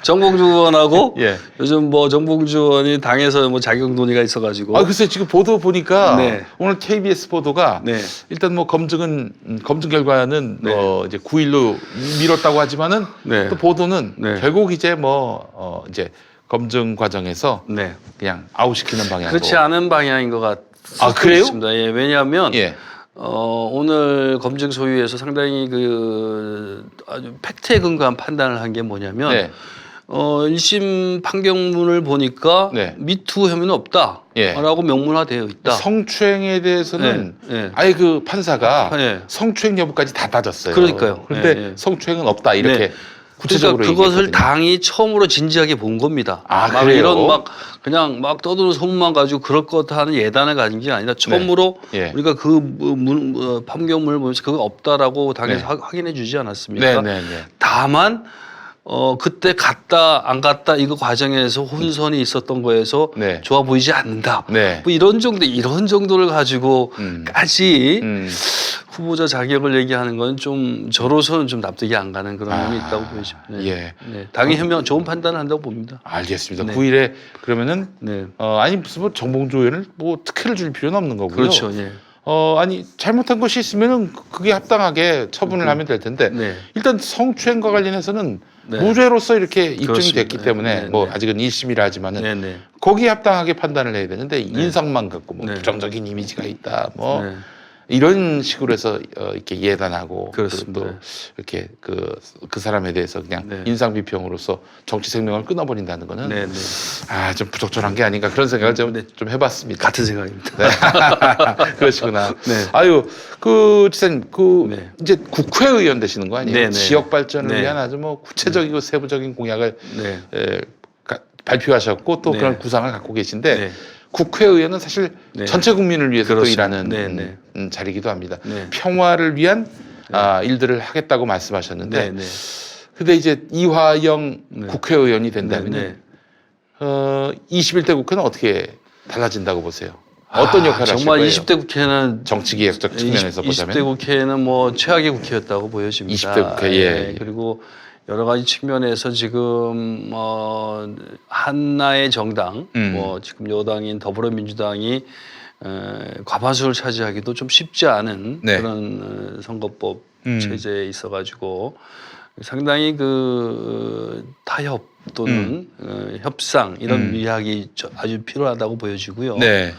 정봉주 의원하고 예. 요즘 뭐 정봉주 의원이 당에서 뭐 자격 논의가 있어가지고. 글쎄 지금 보도 보니까 네. 오늘 KBS 보도가 네. 일단 뭐 검증 결과는 네. 이제 9일로 미뤘다고 하지만은 네. 또 보도는 네. 결국 이제 이제 검증 과정에서 네. 그냥 아웃시키는 방향으로. 그렇지 않은 방향인 것 같습니다. 그래요? 예, 왜냐하면 예. 오늘 검증 소위에서 상당히 아주 팩트에 근거한 판단을 한 게 뭐냐면 네. 1심 판결문을 보니까 네. 미투 혐의는 없다라고 예. 명문화되어 있다. 성추행에 대해서는 네, 네. 아예 그 판사가 네. 성추행 여부까지 다 따졌어요. 그러니까요. 그런데 네, 네. 성추행은 없다 이렇게 네. 구체적으로 그러니까 그것을 얘기했거든요. 당이 처음으로 진지하게 본 겁니다. 막 그래요? 이런 그냥 떠드는 소문만 가지고 그럴 것 하는 예단을 가진 게 아니라 처음으로 예. 우리가 판결문을 보면서 그거 없다라고 당에서 네. 확인해 주지 않았습니까? 네, 네, 네. 다만 그때 갔다 안 갔다 이거 과정에서 혼선이 있었던 거에서 네. 좋아 보이지 않는다. 네. 뭐 이런 정도를 가지고까지 후보자 자격을 얘기하는 건 좀 저로서는 좀 납득이 안 가는 그런 면이 있다고 보이죠. 네. 예. 네. 당이 좋은 판단을 한다고 봅니다. 알겠습니다. 네. 9일에 그러면은 네. 무슨 뭐 정봉주 의원을 뭐 특혜를 줄 필요는 없는 거고요. 그렇죠. 예. 잘못한 것이 있으면은 그게 합당하게 처분을 하면 될 텐데 네. 일단 성추행과 관련해서는 네. 무죄로서 이렇게 입증이 그렇습니다. 됐기 때문에 네, 뭐 네. 아직은 1심이라 하지만은 네. 네. 거기에 합당하게 판단을 해야 되는데 인상만 갖고 뭐 네. 부정적인 이미지가 있다 뭐 네. 이런 식으로 해서 이렇게 예단하고 그렇습니다. 또 이렇게 그 사람에 대해서 그냥 네. 인상 비평으로서 정치 생명을 끊어버린다는 거는 네. 네. 좀 부적절한 게 아닌가 그런 생각을 좀 해봤습니다. 같은 생각입니다. 네. 그러시구나. 네. 지사님, 네. 이제 국회의원 되시는 거 아니에요? 네, 네. 지역 발전을 네. 위한 아주 뭐 구체적이고 세부적인 공약을 네. 발표하셨고 또 네. 그런 구상을 갖고 계신데 네. 국회의원은 사실 네. 전체 국민을 위해서 또 그렇습니다. 일하는 네, 네. 자리이기도 합니다. 네. 평화를 위한 일들을 하겠다고 말씀하셨는데, 네. 네. 근데 이제 이화영 네. 국회의원이 된다면 네. 21대 국회는 어떻게 달라진다고 보세요? 어떤 역할을 하실 정말 거예요? 20대 국회는 정치개혁적 측면에서 보자면 20대 국회는 뭐 최악의 국회였다고 보여집니다. 20대 국회, 예. 그리고 여러 가지 측면에서 지금 한나의 정당, 뭐 지금 여당인 더불어민주당이 과반수를 차지하기도 좀 쉽지 않은 네. 그런 선거법 체제에 있어가지고 상당히 그 타협 또는 협상 이런 미학이 아주 필요하다고 보여지고요. 네.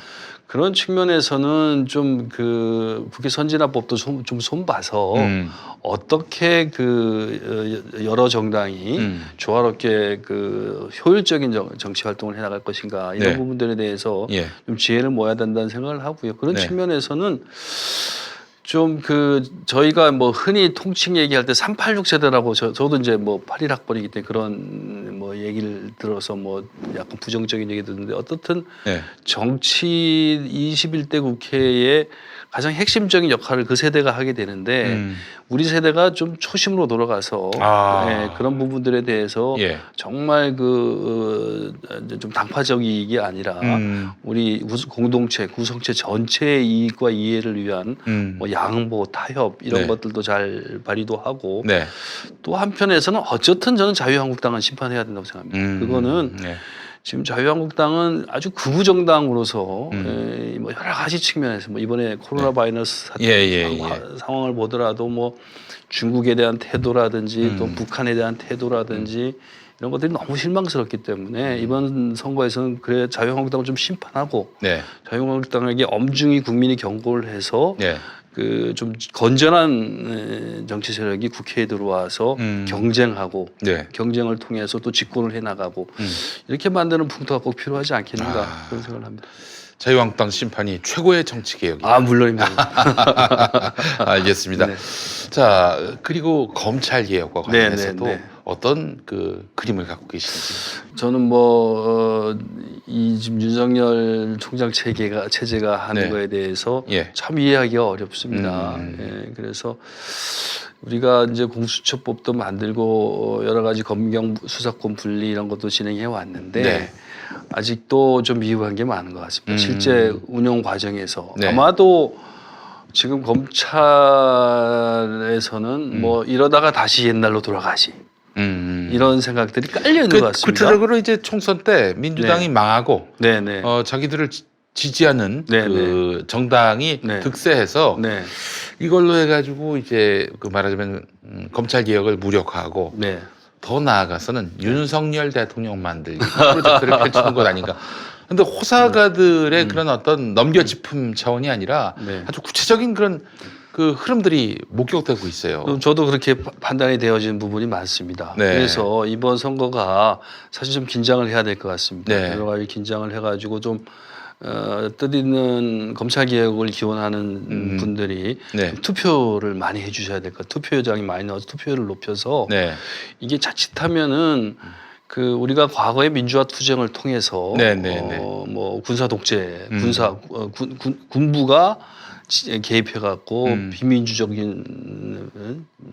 그런 측면에서는 좀 그 국회 선진화법도 좀 손봐서 어떻게 그 여러 정당이 조화롭게 그 효율적인 정치 활동을 해나갈 것인가 이런 네. 부분들에 대해서 예. 좀 지혜를 모아야 된다는 생각을 하고요. 그런 네. 측면에서는 좀 그 저희가 뭐 흔히 통칭 얘기할 때 386 세대라고 저도 이제 뭐 81학번이기 때문에 그런 뭐 얘기를 들어서 뭐 약간 부정적인 얘기 듣는데 어떻든 네. 정치 21대 국회의 가장 핵심적인 역할을 그 세대가 하게 되는데 우리 세대가 좀 초심으로 돌아가서 그런 부분들에 대해서 예. 정말 그 좀 당파적이익이 아니라 우리 공동체 구성체 전체의 이익과 이해를 위한 뭐 양보 타협 이런 네. 것들도 잘 발휘도 하고 네. 또 한편에서는 어쨌든 저는 자유한국당은 심판해야 된다고 생각합니다. 그거는 네. 지금 자유한국당은 아주 극우 정당으로서 뭐 여러 가지 측면에서 뭐 이번에 코로나 바이러스 사태 상황을 보더라도 뭐 중국에 대한 태도라든지 또 북한에 대한 태도라든지 이런 것들이 너무 실망스럽기 때문에 이번 선거에서는 그래 자유한국당을 좀 심판하고 네. 자유한국당에게 엄중히 국민이 경고를 해서 네. 그 좀 건전한 정치 세력이 국회에 들어와서 경쟁하고 네. 경쟁을 통해서 또 집권을 해나가고 이렇게 만드는 풍토가 꼭 필요하지 않겠는가 그런 생각을 합니다. 자유한국당 심판이 최고의 정치 개혁이다. 아 물론입니다. 알겠습니다. 네. 자 그리고 검찰 개혁과 관련해서도 네. 어떤 그 그림을 갖고 계시는지. 저는 이 지금 윤석열 총장 체제가 하는 네. 거에 대해서 예. 참 이해하기가 어렵습니다. 예, 그래서 우리가 이제 공수처법도 만들고 여러 가지 검경 수사권 분리 이런 것도 진행해 왔는데 네. 아직도 좀 미흡한 게 많은 것 같습니다. 실제 운영 과정에서 네. 아마도 지금 검찰에서는 뭐 이러다가 다시 옛날로 돌아가지. 이런 생각들이 깔려 있는 것 같습니다. 구체적으로 이제 총선 때 민주당이 네. 망하고 네네. 자기들을 지지하는 네, 그 정당이 네. 득세해서 네. 이걸로 해가지고 이제 그 말하자면 검찰 개혁을 무력화하고 네. 더 나아가서는 윤석열 대통령 만들기 프로젝트를 펼치는 것 아닌가. 근데 호사가들의 그런 어떤 넘겨짚음 차원이 아니라 네. 아주 구체적인 그런 그 흐름들이 목격되고 있어요. 저도 그렇게 판단이 되어진 부분이 많습니다. 네. 그래서 이번 선거가 사실 좀 긴장을 해야 될 것 같습니다. 네. 여러 가지 긴장을 해가지고 좀 뜻있는 검찰 개혁을 기원하는 분들이 네. 투표를 많이 해주셔야 될 것 같아요. 투표장이 많이 나와서 투표율을 높여서 네. 이게 자칫하면은 그 우리가 과거의 민주화 투쟁을 통해서 뭐 군사 독재, 군부가 개입해갖고 비민주적인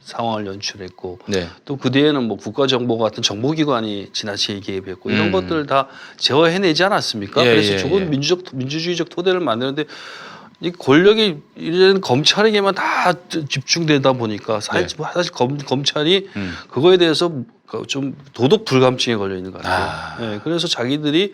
상황을 연출했고 네. 또 그 뒤에는 뭐 국가정보 같은 정보기관이 지나치게 개입했고 이런 것들을 다 제어해내지 않았습니까? 그래서 좋은 민주주의적 토대를 만드는데 이 권력이 이제는 검찰에게만 다 집중되다 보니까 사실 검찰이 그거에 대해서 좀 도덕 불감증에 걸려 있는 것 같아요. 네, 그래서 자기들이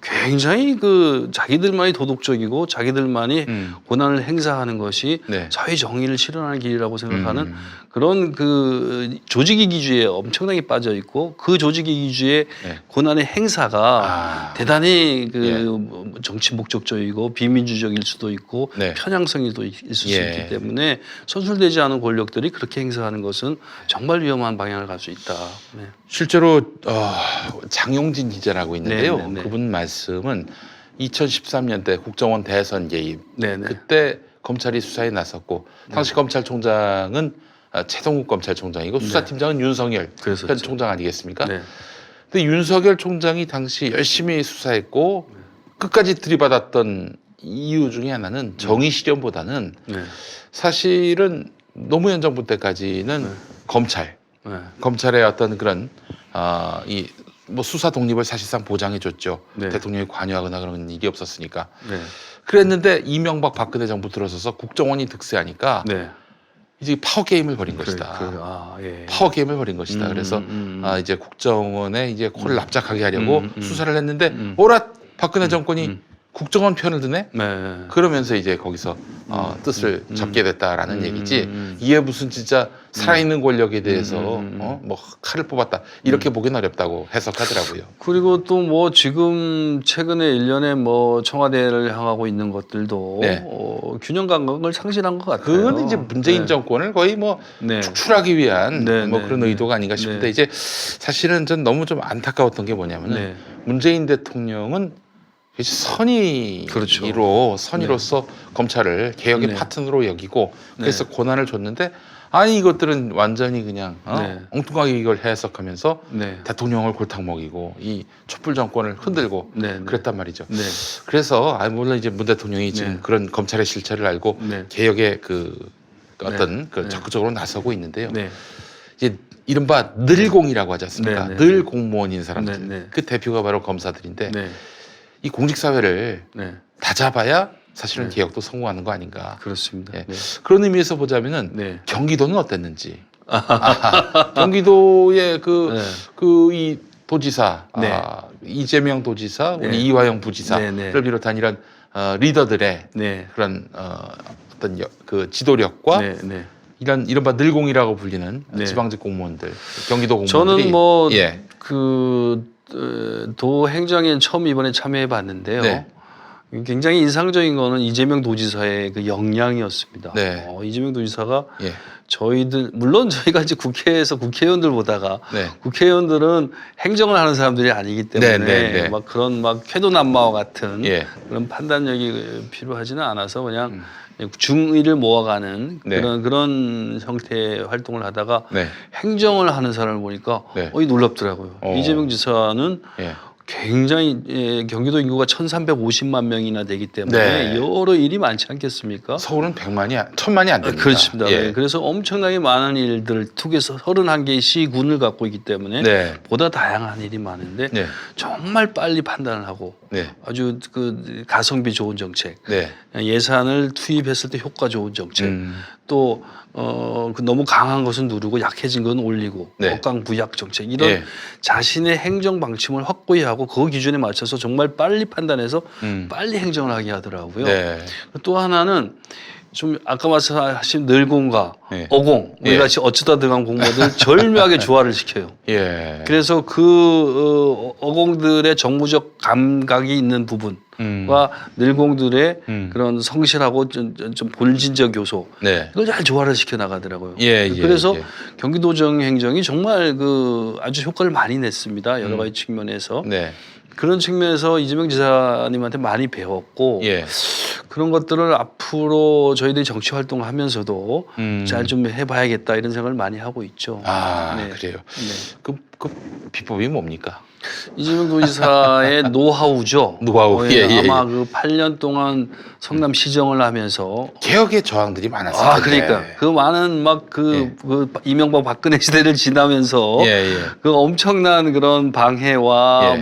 굉장히 그 자기들만이 도덕적이고 자기들만이 권한을 행사하는 것이 네. 사회 정의를 실현하는 길이라고 생각하는 그런 그 조직이 기주에 엄청나게 빠져 있고 그 조직이 기주의 권한의 행사가 대단히 그 정치 목적적이고 비민주적일 수도 있고 편향성이 또 있을 수 있기 때문에 선출되지 않은 권력들이 그렇게 행사하는 것은 정말 위험한 방향을 갈 수 있다. 네. 실제로 장용진 기자라고 있는데요. 네. 그분 말씀은 2013년 때 국정원 대선 개입 그때 검찰이 수사에 나섰고 당시 검찰총장은 최동욱 검찰총장이고 수사팀장은 윤석열 현 총장 아니겠습니까? 근데 윤석열 총장이 당시 열심히 수사했고 끝까지 들이받았던 이유 중에 하나는 정의 실현보다는 사실은 노무현 정부 때까지는 검찰의 어떤 그런 이 뭐 수사 독립을 사실상 보장해줬죠. 대통령이 관여하거나 그런 일이 없었으니까. 그랬는데 이명박 박근혜 정부 들어서서 국정원이 득세하니까 이제 파워 게임을 벌인 것이다. 예. 파워 게임을 벌인 것이다. 그래서 이제 국정원에 이제 코를 납작하게 하려고 수사를 했는데 오라 박근혜 정권이 국정원 편을 드네. 네. 그러면서 이제 거기서 뜻을 잡게 됐다라는 얘기지. 이게 무슨 진짜 살아있는 권력에 대해서 뭐 칼을 뽑았다 이렇게 보기는 어렵다고 해석하더라고요. 그리고 또 뭐 지금 최근에 일련의 뭐 청와대를 향하고 있는 것들도 네. 균형 감각을 상실한 것 같아요. 그건 이제 문재인 네. 정권을 거의 뭐 네. 축출하기 위한 네, 뭐 네, 그런 네. 의도가 아닌가 싶은데 네. 이제 사실은 전 너무 좀 안타까웠던 게 뭐냐면은 네. 문재인 대통령은 선의로 그렇죠. 선의로서 검찰을 개혁의 네. 파트너로 여기고 그래서 권한을 줬는데 아니 이것들은 완전히 그냥 네. 엉뚱하게 이걸 해석하면서 네. 대통령을 골탕 먹이고 이 촛불 정권을 흔들고 네. 네. 그랬단 말이죠. 네. 그래서 물론 이제 문 대통령이 지금 네. 그런 검찰의 실체를 알고 네. 개혁의 그 어떤 네. 그 네. 적극적으로 나서고 있는데요. 네. 이제 이른바 늘공이라고 하지 않습니까? 네. 네. 늘 공무원인 사람들. 네. 네. 그 대표가 바로 검사들인데 네. 이 공직사회를 네. 다 잡아야 사실은 네. 개혁도 성공하는 거 아닌가. 그렇습니다. 예. 네. 그런 의미에서 보자면은 네. 경기도는 어땠는지. 경기도의 네. 그 이 도지사, 네. 이재명 도지사, 네. 우리 이화영 부지사를 네. 네. 비롯한 이런 리더들의 네. 그런 어떤 그 지도력과 네. 네. 이런 이른바 늘공이라고 불리는 네. 지방직 공무원들, 경기도 공무원들이 저는 뭐 예. 도 행정에 처음 이번에 참여해 봤는데요. 네. 굉장히 인상적인 거는 이재명 도지사의 그 역량이었습니다. 네. 이재명 도지사가 예. 저희들 물론 저희가 이제 국회에서 국회의원들 보다가 네. 국회의원들은 행정을 하는 사람들이 아니기 때문에 네. 막 그런 막 쾌도난마와 같은 예. 그런 판단력이 필요하지는 않아서 그냥 중의를 모아가는 네. 그런 형태의 활동을 하다가 네. 행정을 하는 사람을 보니까 네. 놀랍더라고요. 이재명 지사는 예. 굉장히 경기도 인구가 1,350만 명이나 되기 때문에 네. 여러 일이 많지 않겠습니까? 서울은 1,000만이 안 됩니다. 그렇습니다. 예. 네. 그래서 엄청나게 많은 일들 투게서 31개의 시군을 갖고 있기 때문에 네. 보다 다양한 일이 많은데 네. 정말 빨리 판단을 하고 네. 아주 그 가성비 좋은 정책, 네. 예산을 투입했을 때 효과 좋은 정책, 또 그 너무 강한 것은 누르고 약해진 건 올리고 네. 억강부약 정책 이런 예. 자신의 행정 방침을 확고히 하고 그 기준에 맞춰서 정말 빨리 판단해서 빨리 행정을 하게 하더라고요. 네. 또 하나는 좀 아까 말씀하신 늘공과 예. 어공 우리 예. 같이 어쩌다 들어간 공무원들 절묘하게 조화를 시켜요. 예. 그래서 그 어공들의 정무적 감각이 있는 부분 과 늘공들의 그런 성실하고 좀 본진적 요소 네. 이걸 잘 조화를 시켜 나가더라고요. 예, 그래서 예. 경기도정 행정이 정말 그 아주 효과를 많이 냈습니다. 여러 가지 측면에서 네. 그런 측면에서 이재명 지사님한테 많이 배웠고 예. 그런 것들을 앞으로 저희들이 정치 활동하면서도 잘 좀 해봐야겠다 이런 생각을 많이 하고 있죠. 네. 그래요. 네. 그 비법이 뭡니까? 이재명 도지사의 노하우죠. 노하우. 예. 아마 그 8년 동안 성남 시정을 하면서 개혁의 저항들이 많았어요. 그러니까 그 많은 막 그 이명박 박근혜 시대를 지나면서 그 엄청난 그런 방해와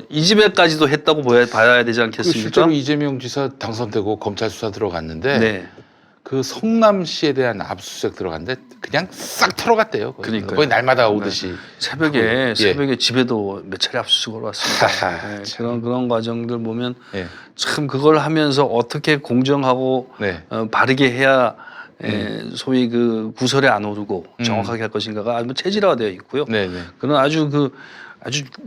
이 집에까지도 했다고 봐야 되지 않겠습니까? 실제로 이재명 지사 당선되고 검찰 수사 들어갔는데 네. 그 성남시에 대한 압수수색 들어갔는데 그냥 싹 털어갔대요. 그러니까요. 거의 날마다 오듯이. 새벽에 집에도 몇 차례 압수수색을 왔습니다. 네, 참. 그런 과정들 보면 예. 참 그걸 하면서 어떻게 공정하고 네. 바르게 해야 소위 그 구설에 안 오르고 정확하게 할 것인가가 아주 체질화되어 있고요. 네네. 그런 아주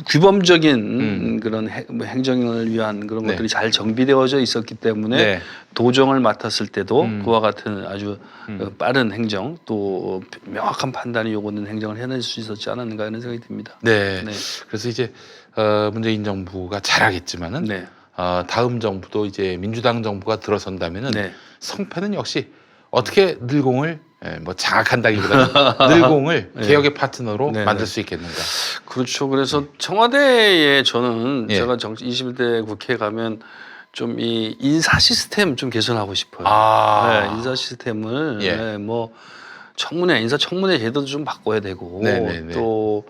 규범적인 그런 행정을 위한 그런 네. 것들이 잘 정비되어져 있었기 때문에 네. 도정을 맡았을 때도 그와 같은 아주 빠른 행정 또 명확한 판단이 요구되는 행정을 해낼 수 있었지 않았는가 하는 생각이 듭니다. 네. 네. 그래서 이제 문재인 정부가 잘하겠지만은 네. 다음 정부도 이제 민주당 정부가 들어선다면은 네. 성패는 역시 어떻게 늘공을 뭐 장악한다기보다는 늘공을 개혁의 파트너로 네네. 만들 수 있겠는가. 그렇죠. 그래서 청와대에 저는 예. 제가 21대 국회에 가면 좀 이 인사 시스템 좀 개선하고 싶어요. 네, 인사 시스템을 예. 뭐 인사 청문회 제도도 좀 바꿔야 되고 네네네. 또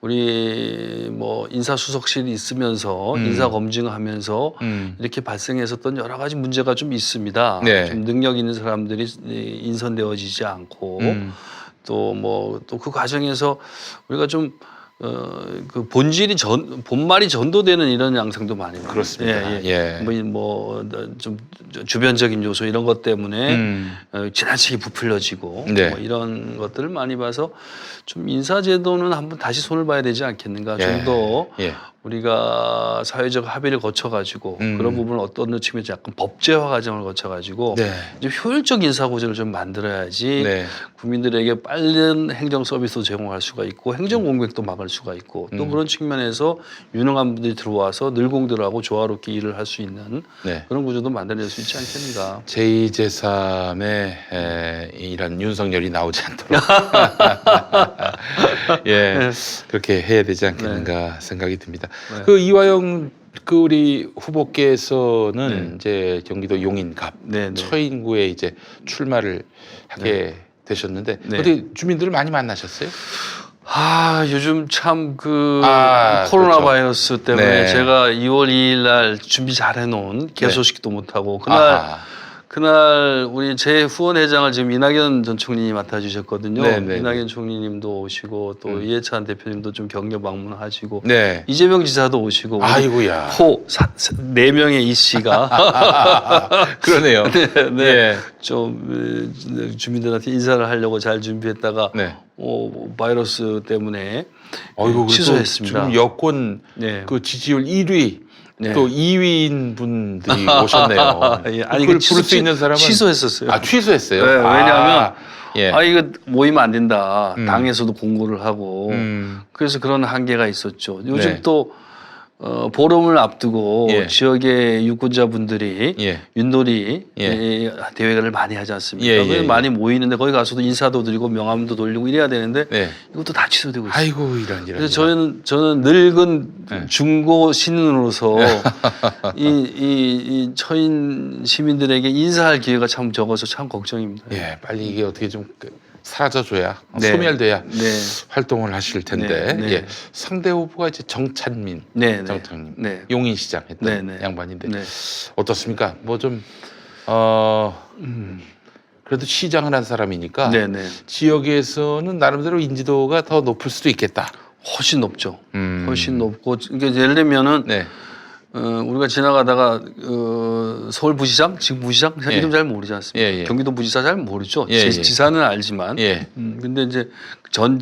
우리 뭐 인사수석실이 있으면서 인사 검증하면서 이렇게 발생했었던 여러 가지 문제가 좀 있습니다. 네. 좀 능력 있는 사람들이 인선되어지지 않고 또 뭐 또 그 과정에서 우리가 좀 그 본말이 전도되는 이런 양상도 많이 나요. 그렇습니다. 예. 뭐좀 주변적인 요소 이런 것 때문에 지나치게 부풀려지고 네. 뭐 이런 것들을 많이 봐서 좀 인사제도는 한번 다시 손을 봐야 되지 않겠는가. 예. 좀 더 예. 우리가 사회적 합의를 거쳐가지고 그런 부분을 어떤 측면에서 약간 법제화 과정을 거쳐가지고 네. 이제 효율적 인사 구조를 좀 만들어야지 네. 국민들에게 빠른 행정 서비스도 제공할 수가 있고 행정 공백도 막을 수가 있고 또 그런 측면에서 유능한 분들이 들어와서 늘공들하고 조화롭게 일을 할 수 있는 네. 그런 구조도 만들어낼 수 있지 않겠는가. 제2, 제3의 이런 윤석열이 나오지 않도록 예, 그렇게 해야 되지 않겠는가 생각이 듭니다. 네. 그 이화영 그 우리 후보께서는 네. 이제 경기도 용인갑 네, 네. 처인구에 이제 출마를 하게 되셨는데 네. 어떻게 주민들을 많이 만나셨어요? 요즘 참 그 코로나 그렇죠. 바이러스 때문에 네. 제가 2월 2일 날 준비 잘 해놓은 개소식도 못하고 아하. 그날 우리 제 후원회장을 지금 이낙연 전 총리님이 맡아주셨거든요. 네네. 이낙연 총리님도 오시고 또 이해찬 대표님도 좀 격려 방문하시고 네. 이재명 지사도 오시고 아이고야. 4명의 이 씨가 그러네요. 네. 예. 좀 주민들한테 인사를 하려고 잘 준비했다가 네. 바이러스 때문에 어이구, 취소했습니다. 지금 여권 네. 그 지지율 1위 네. 또 2위인 분들이 오셨네요. 예, 아니 그걸 그 부를 수 있는 사람은 취소했었어요. 취소했어요. 네, 왜냐하면 예. 이거 모이면 안 된다. 당에서도 공고를 하고 그래서 그런 한계가 있었죠. 요즘 네. 또 보름을 앞두고 예. 지역의 유권자분들이 예. 윷놀이 예. 대회를 많이 하지 않습니까? 예, 예, 그래서 예. 많이 모이는데 거기 가서도 인사도 드리고 명함도 돌리고 이래야 되는데 네. 이것도 다 취소되고 있어요. 아이고 이런. 그래서 저는 늙은 네. 중고 신인으로서 이 처인 시민들에게 인사할 기회가 참 적어서 참 걱정입니다. 예, 빨리 이게 어떻게 좀 사라져줘야 네. 소멸돼야 네. 활동을 하실 텐데. 네, 네. 예. 상대 후보가 이제 정찬민 네, 정창님 네. 용인시장 했던 네, 네. 양반인데 네. 어떻습니까? 뭐 좀 그래도 시장을 한 사람이니까 네, 네. 지역에서는 나름대로 인지도가 더 높을 수도 있겠다. 훨씬 높죠. 훨씬 높고 그러니까 예를 들면은 네. 우리가 지나가다가 서울 부시장, 지금 부시장 예. 이름 잘 모르지 않습니까? 예, 예. 경기도 부지사 잘 모르죠. 예, 예. 지사는 알지만. 예. 근데 이제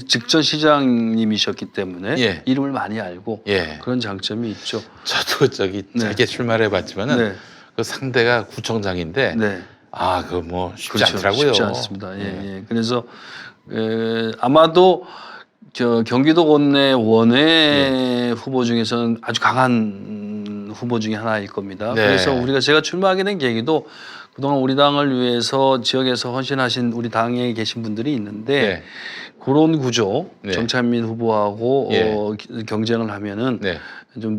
직전 시장님이셨기 때문에 예. 이름을 많이 알고 예. 그런 장점이 있죠. 저도 짧게 출마를 해봤지만은 네. 그 상대가 구청장인데 네. 그거 뭐 쉽지 그렇죠. 않더라고요. 쉽지 않습니다. 예. 그래서 아마도 경기도 권내 원외 후보 중에서는 아주 강한 후보 중에 하나일 겁니다. 네. 그래서 제가 출마하게 된 계기도 그동안 우리 당을 위해서 지역에서 헌신하신 우리 당에 계신 분들이 있는데 네. 그런 구조 네. 정찬민 후보하고 예. 경쟁을 하면은 네.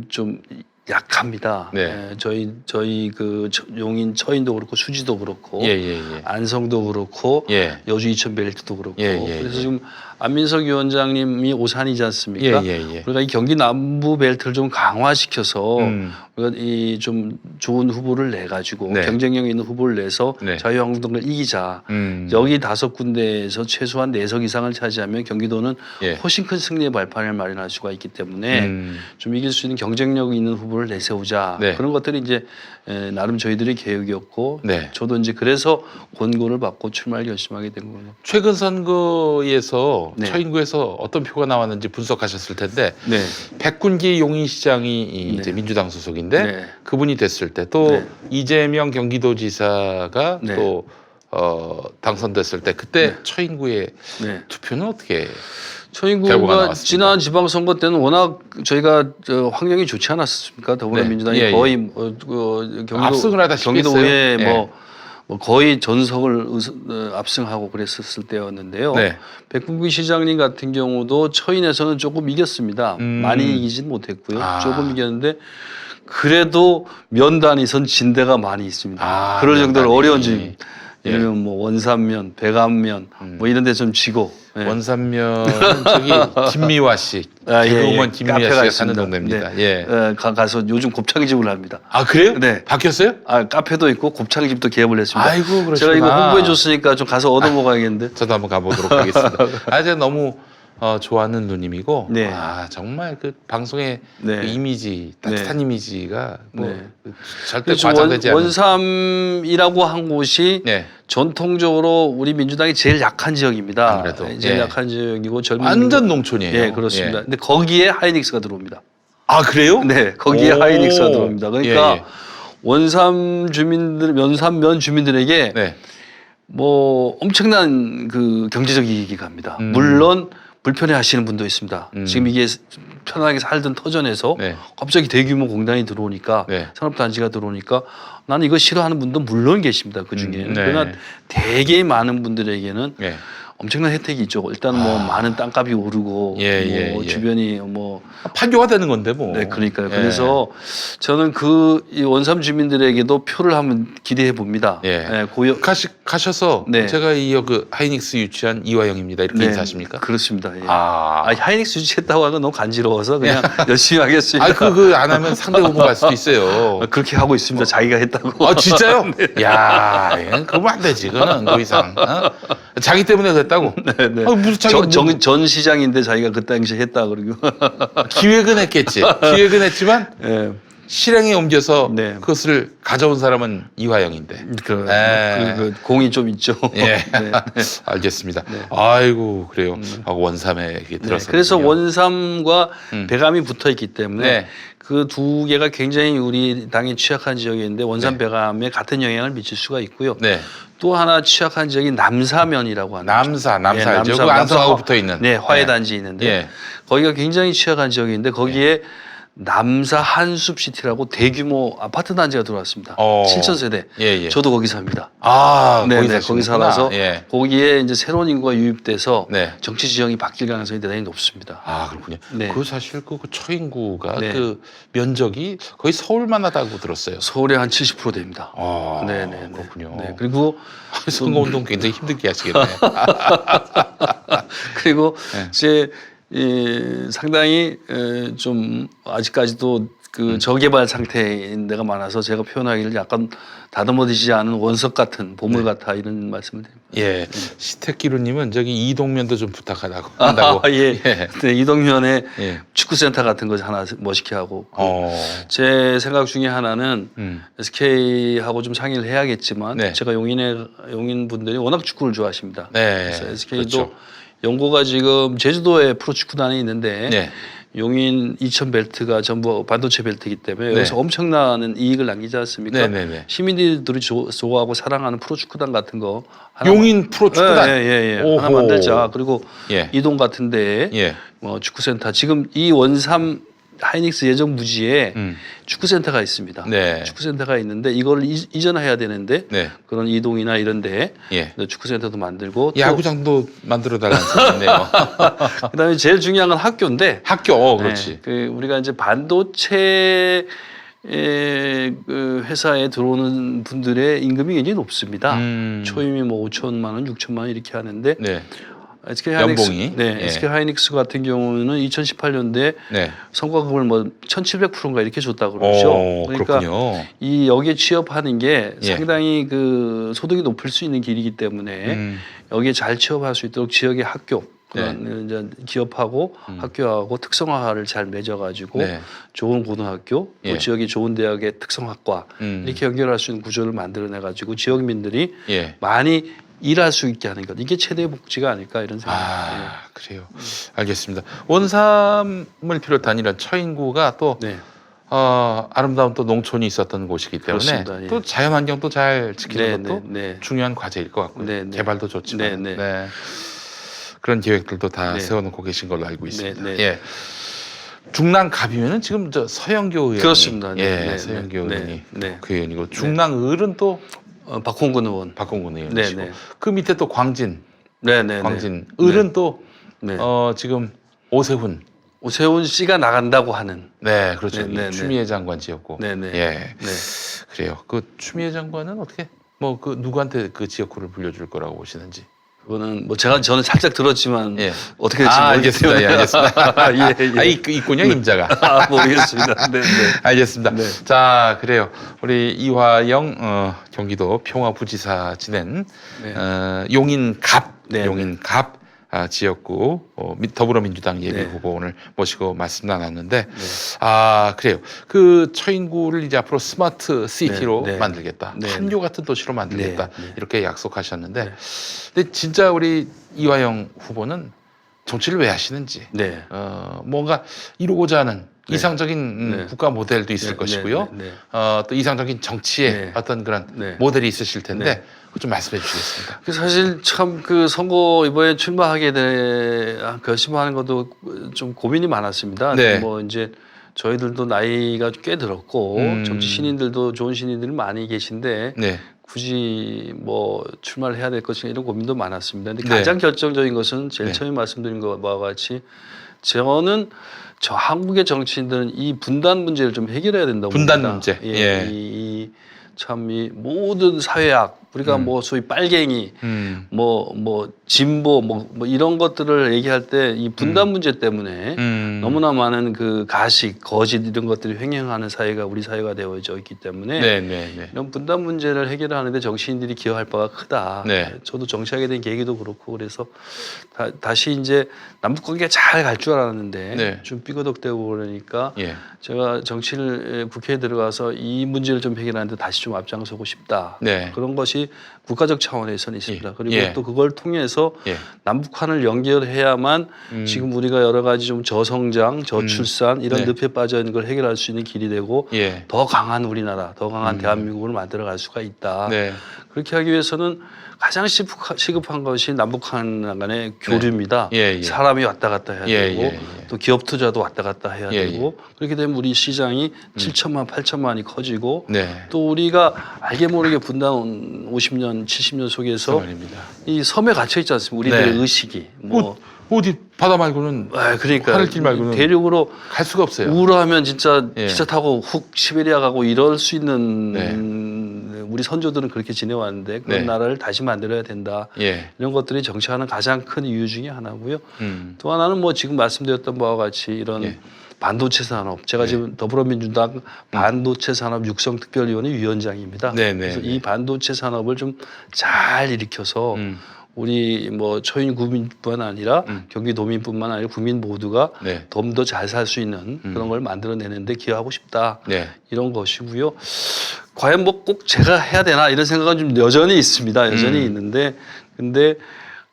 좀 약합니다. 네. 저희 그 용인 처인도 그렇고 수지도 그렇고 예. 안성도 그렇고 예. 여주 이천 벨트도 그렇고 예. 그래서 지금 안민석 위원장님이 오산이지 않습니까? 예. 우리가 이 경기 남부 벨트를 좀 강화시켜서 우리가 이 좀 좋은 후보를 내 가지고 네. 경쟁력 있는 후보를 내서 네. 자유한국당을 이기자. 여기 5군데에서 최소한 4석 이상을 차지하면 경기도는 예. 훨씬 큰 승리의 발판을 마련할 수가 있기 때문에 좀 이길 수 있는 경쟁력 있는 후보를 내세우자. 네. 그런 것들이 이제 나름 저희들의 계획이었고 네. 저도 이제 그래서 권고를 받고 출마를 결심하게 된 거예요. 최근 선거에서 네. 처인구에서 어떤 표가 나왔는지 분석하셨을 텐데 네. 백군기 용인시장이 이제 네. 민주당 소속인데 네. 그분이 됐을 때 또 네. 이재명 경기도지사가 네. 또 당선됐을 때 그때 네. 처인구의 네. 투표는 어떻게 결과가 처인구가 나왔습니다. 지난 지방선거 때는 워낙 저희가 환경이 좋지 않았습니까? 더불어민주당이 네. 예, 예. 거의 경기도 압승을 하다시피 경기도에 했어요. 뭐 거의 전석을 압승하고 그랬었을 때였는데요. 네. 백군기 시장님 같은 경우도 처인에서는 조금 이겼습니다. 많이 이기진 못했고요. 조금 이겼는데 그래도 면단위선 진대가 많이 있습니다. 그럴 정도로 면단위. 어려운 집. 예를 들면 뭐 원산면, 백안면 뭐 이런 데 좀 지고 예. 원산면은 저기 김미화 씨, 개그우먼 김미화 씨가 사는 동네입니다. 네. 예. 가서 요즘 곱창집을 합니다. 아 그래요? 네. 바뀌었어요? 아 카페도 있고 곱창집도 개업을 했습니다. 아이고 그러시구나. 제가 이거 홍보해 줬으니까 좀 가서 얻어 먹어야겠는데. 저도 한번 가보도록 하겠습니다. 아 제가 너무 좋아하는 누님이고 네. 아 정말 그 방송의 네. 그 이미지 따뜻한 네. 이미지가 뭐 네. 절대 그렇죠. 과장되지 않는. 원삼이라고 한 곳이 네. 전통적으로 우리 민주당이 제일 약한 지역입니다. 아무래도. 제일 예. 약한 지역이고 젊은 완전 농촌이에요. 네 그렇습니다. 근데 거기에 하이닉스가 들어옵니다. 아 그래요? 네 거기에 오. 하이닉스가 들어옵니다. 그러니까 예. 원삼 주민들, 원삼면 주민들에게 네. 뭐 엄청난 그 경제적 이익이 갑니다. 음. 물론 불편해하시는 분도 있습니다. 음. 지금 이게 편하게 살던 터전에서 네. 갑자기 대규모 공단이 들어오니까 네. 산업단지가 들어오니까 나는 이거 싫어하는 분도 물론 계십니다. 그 중에. 네. 그러나 되게 많은 분들에게는 네. 엄청난 혜택이 있죠. 일단 뭐 많은 땅값이 오르고 예, 뭐 예. 주변이 뭐 판교가 되는 건데 뭐. 네, 그러니까요. 예. 그래서 저는 이 원삼 주민들에게도 표를 한번 기대해 봅니다. 예. 고역 가셔서 네. 제가 이어 그 하이닉스 유치한 이화영입니다 이렇게 인사하십니까? 그렇습니다. 예. 아, 하이닉스 유치했다고 하는 건 너무 간지러워서 그냥 열심히 하겠습니다. 아 그 안 하면 상대 후보 갈 수도 있어요. 그렇게 하고 있습니다. 자기가 했다고. 아 진짜요? 야, 이건 그러면 안 되지. 그거는 더 이상. 자기 때문에 그랬다고. 네. 무슨 자기 전 시장인데 자기가 그 당시에 했다 그러고. 기획은 했겠지. 기획은 했지만 예. 실행에 옮겨서 네. 그것을 가져온 사람은 이화영인데. 그 공이 좀 있죠. 예, 네. 알겠습니다. 아이고 그래요. 하고 원삼에 이렇게 들어서. 그래서 원삼과 음. 배감이 붙어 있기 때문에 네. 그 두 개가 굉장히 우리 당이 취약한 지역인데 원삼 네. 배감에 같은 영향을 미칠 수가 있고요. 네. 또 하나 취약한 지역이 남사면이라고 하는 남사 예, 알죠? 그 안성하고 붙어 있는. 네, 화해단지 있는데 예. 거기가 굉장히 취약한 지역인데 거기에 남사 한숲시티라고 대규모 아파트 단지가 들어왔습니다. 7,000세대. 예. 저도 거기 삽니다. 아, 네, 거기 거기 살아서 예. 거기에 이제 새로운 인구가 유입돼서 네. 정치 지형이 바뀔 가능성이 대단히 높습니다. 아 그렇군요. 네. 그 사실 그 처인구가 네. 그 면적이 거의 서울만 하다고 들었어요. 서울의 한 70% 됩니다. 아, 네. 그렇군요. 네. 그리고 선거운동 굉장히 힘들게 하시겠네. 그리고 네. 이제 상당히 좀 아직까지도 그 저개발 상태인 데가 많아서 제가 표현하기를 약간 다듬어지지 않은 원석 같은 보물 같아 이런 말씀을 드립니다. 예, 시택기루님은 저기 이동면도 좀 부탁하다고 한다고. 예. 네, 이동면에 예. 축구센터 같은 거 하나 멋있게 하고 제 생각 중에 하나는 음. SK하고 좀 상의를 해야겠지만 네. 제가 용인 분들이 워낙 축구를 좋아하십니다. 네. 그래서 SK도 그렇죠. 연고가 지금 제주도에 프로축구단이 있는데 네. 용인 이천 벨트가 전부 반도체 벨트이기 때문에 네. 여기서 엄청난 이익을 남기지 않습니까? 네네네. 시민들이 좋아하고 사랑하는 프로축구단 같은 거 용인 프로축구단. 예. 오호. 하나 만들자. 그리고 예. 이동 같은데 예. 뭐 축구센터 지금 이 원삼 하이닉스 예정 부지에 음. 축구센터가 있습니다. 네. 축구센터가 있는데 이거를 이전해야 되는데 네. 그런 이동이나 이런데 예. 축구센터도 만들고 또 야구장도 만들어 달라는 소리네요. 그다음에 제일 중요한 건 학교인데 학교, 그렇지. 네, 그 우리가 이제 반도체 그 회사에 들어오는 분들의 임금이 굉장히 높습니다. 초임이 뭐 5천만 원, 6천만 원 이렇게 하는데 네. SK 하이닉스, 연봉이? 네, 예. SK 하이닉스 같은 경우는 2018년도에 네. 성과급을 뭐 1,700%인가 이렇게 줬다고 그러죠. 그러니까 그렇군요. 이 여기에 취업하는 게 예. 상당히 그 소득이 높을 수 있는 길이기 때문에 여기에 잘 취업할 수 있도록 지역의 학교 그런 이제 기업하고 학교하고 특성화를 잘 맺어가지고 네. 좋은 고등학교, 예. 또 지역이 좋은 대학의 특성학과 이렇게 연결할 수 있는 구조를 만들어내가지고 지역민들이 예. 많이 일할 수 있게 하는 것 이게 최대의 복지가 아닐까 이런 생각입니다. 아, 그래요. 알겠습니다. 원삼을 비롯한 이런 처인구가 또 네. 아름다운 또 농촌이 있었던 곳이기 때문에 그렇습니다. 예. 또 자연환경도 잘 지키는 것도 네. 중요한 과제일 것 같고요. 네. 개발도 좋지만 네. 네. 그런 계획들도 다 네. 세워놓고 계신 걸로 알고 있습니다. 네. 예. 중랑갑이면은 지금 저 서영교 의원이 그렇습니다. 서영교 의원이 네. 그 의원이고 중랑을은 또 박홍근 의원. 박홍근 의원이시고 네. 그 밑에 또 광진 네. 을은 또 네. 지금 오세훈 오세훈 씨가 나간다고 하는. 네 그렇죠 네. 추미애 장관 지었고 네. 예 그래요 그 추미애 장관은 어떻게 뭐 그 누구한테 그 지역구를 불려줄 거라고 보시는지. 그거는 뭐 저는 살짝 들었지만 예. 어떻게 될지 모르겠어요. 알겠습니다. 예, 알겠습니다. 예, 예. 있군요, 임자가. 모르겠습니다. 네, 네. 알겠습니다. 네. 자, 그래요. 우리 이화영 경기도 평화부지사 지낸 네. 용인갑, 네, 용인갑 지역구 더불어민주당 예비 네. 후보 오늘 모시고 말씀 나눴는데 네. 그래요. 그 처인구를 이제 앞으로 스마트 시티로 네, 네. 만들겠다. 네, 판교 같은 도시로 만들겠다. 네, 네. 이렇게 약속하셨는데 네. 근데 진짜 우리 이화영 후보는 정치를 왜 하시는지 네. 뭔가 이루고자 하는 네. 이상적인 네. 국가 모델도 있을 네, 것이고요. 네, 네, 또 이상적인 정치의 네. 어떤 그런 네. 모델이 있으실 텐데 네. 그거 좀 말씀해 주시겠습니다. 사실 참 그 선거 이번에 출마하게 결심하는 것도 좀 고민이 많았습니다. 네. 뭐 이제 저희들도 나이가 꽤 들었고 정치 신인들도 좋은 신인들이 많이 계신데 네. 굳이 뭐 출마를 해야 될 것인가 이런 고민도 많았습니다. 근데 네. 가장 결정적인 것은 제일 네. 처음에 말씀드린 것과 같이 저는 저 한국의 정치인들은 이 분단 문제를 좀 해결해야 된다고 분단 봅니다. 문제. 예. 예. 참 이 모든 사회학 우리가 뭐 소위 빨갱이 뭐 진보 뭐 이런 것들을 얘기할 때 이 분단 문제 때문에 너무나 많은 그 가식, 거짓 이런 것들이 횡행하는 사회가 우리 사회가 되어져 있기 때문에 네, 네, 네. 이런 분단 문제를 해결하는데 정치인들이 기여할 바가 크다. 네. 저도 정치하게 된 계기도 그렇고 그래서 다시 이제 남북 관계가 잘 갈 줄 알았는데 네. 좀 삐거덕대고 그러니까 예. 제가 정치를 국회에 들어가서 이 문제를 좀 해결하는데 다시 좀 앞장서고 싶다. 네. 그런 것이 국가적 차원에서는 있습니다. 예. 그리고 예. 또 그걸 통해서 예. 남북한을 연결해야만 지금 우리가 여러 가지 좀 저성장, 저출산 이런 네. 늪에 빠져 있는 걸 해결할 수 있는 길이 되고 예. 더 강한 우리나라, 더 강한 대한민국을 만들어갈 수가 있다. 네. 그렇게 하기 위해서는 가장 시급한 것이 남북한 간의 교류입니다. 예, 예. 사람이 왔다 갔다 해야 예, 되고 예, 예. 또 기업 투자도 왔다 갔다 해야 예, 되고 그렇게 되면 우리 시장이 7천만, 8천만이 커지고 네. 또 우리가 알게 모르게 분단 50년, 70년 속에서 말입니다. 이 섬에 갇혀 있지 않습니까? 우리들의 네. 의식이 뭐 어디 바다 말고는 그러니까 하늘길 말고는 대륙으로 갈 수가 없어요. 우울하면 진짜 예. 기차 타고 훅 시베리아 가고 이럴 수 있는 네. 우리 선조들은 그렇게 지내왔는데 그런 네. 나라를 다시 만들어야 된다. 예. 이런 것들이 정치하는 가장 큰 이유 중에 하나고요. 음. 또 하나는 뭐 지금 말씀드렸던 바와 같이 이런 예. 반도체 산업. 제가 지금 더불어민주당 반도체 산업 육성특별위원회 위원장입니다. 네, 네, 그래서 네. 이 반도체 산업을 좀 잘 일으켜서 우리 뭐 초인 구민뿐만 아니라 경기도민뿐만 아니라 국민 모두가 네. 좀 더 잘 살 수 있는 그런 걸 만들어내는데 기여하고 싶다. 네. 이런 것이고요. 과연 뭐 꼭 제가 해야 되나 이런 생각은 좀 여전히 있습니다. 여전히 있는데 근데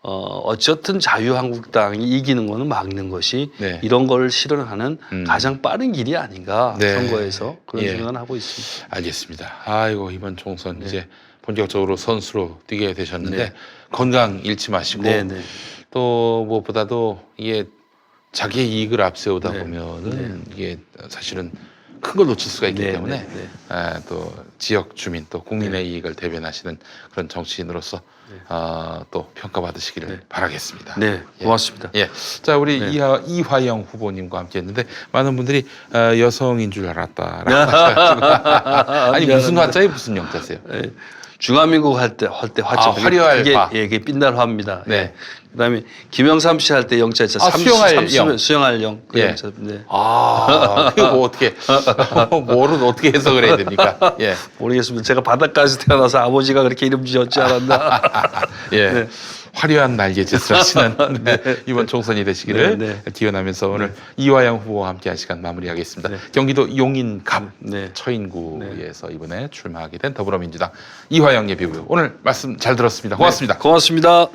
어쨌든 자유한국당이 이기는 거는 막는 것이 네. 이런 걸 실현하는 가장 빠른 길이 아닌가 네. 선거에서 그런 예. 생각은 하고 있습니다. 알겠습니다. 아이고 이번 총선 이제 본격적으로 선수로 뛰게 되셨는데 네. 건강 잃지 마시고 네, 네. 또 무엇보다도 이게 자기의 이익을 앞세우다 네. 보면은 이게 사실은 큰 걸 놓칠 수가 있기 네, 때문에 네, 네. 또 지역 주민 또 국민의 이익을 대변하시는 그런 정치인으로서 또 평가받으시기를 바라겠습니다. 네, 고맙습니다. 예, 자 우리 네. 이화영 후보님과 함께했는데 많은 분들이 여성인 줄 알았다라고 하셔가지고 아니 무슨 화자에 무슨 영자세요? 네. 중화민국 할 때 화자 화려할 그게 화. 그게 빛날화입니다. 네. 네. 그다음에 김영삼 씨 할 때 영자 있죠. 수영할 영. 수영할 영. 그 예. 영자. 네. 그거 뭐 어떻게 뭐를 어떻게 해석을 해야 됩니까? 예, 모르겠습니다. 제가 바닷가에서 태어나서 아버지가 그렇게 이름 지었지 않았나. 예. 네. 화려한 날개짓을 하시는 이번 총선이 되시기를 네, 기원하면서 오늘 이화영 후보와 함께한 시간 마무리하겠습니다. 네. 경기도 용인갑 네. 처인구에서 이번에 출마하게 된 더불어민주당 이화영 예비후보 오늘 말씀 잘 들었습니다. 고맙습니다. 고맙습니다.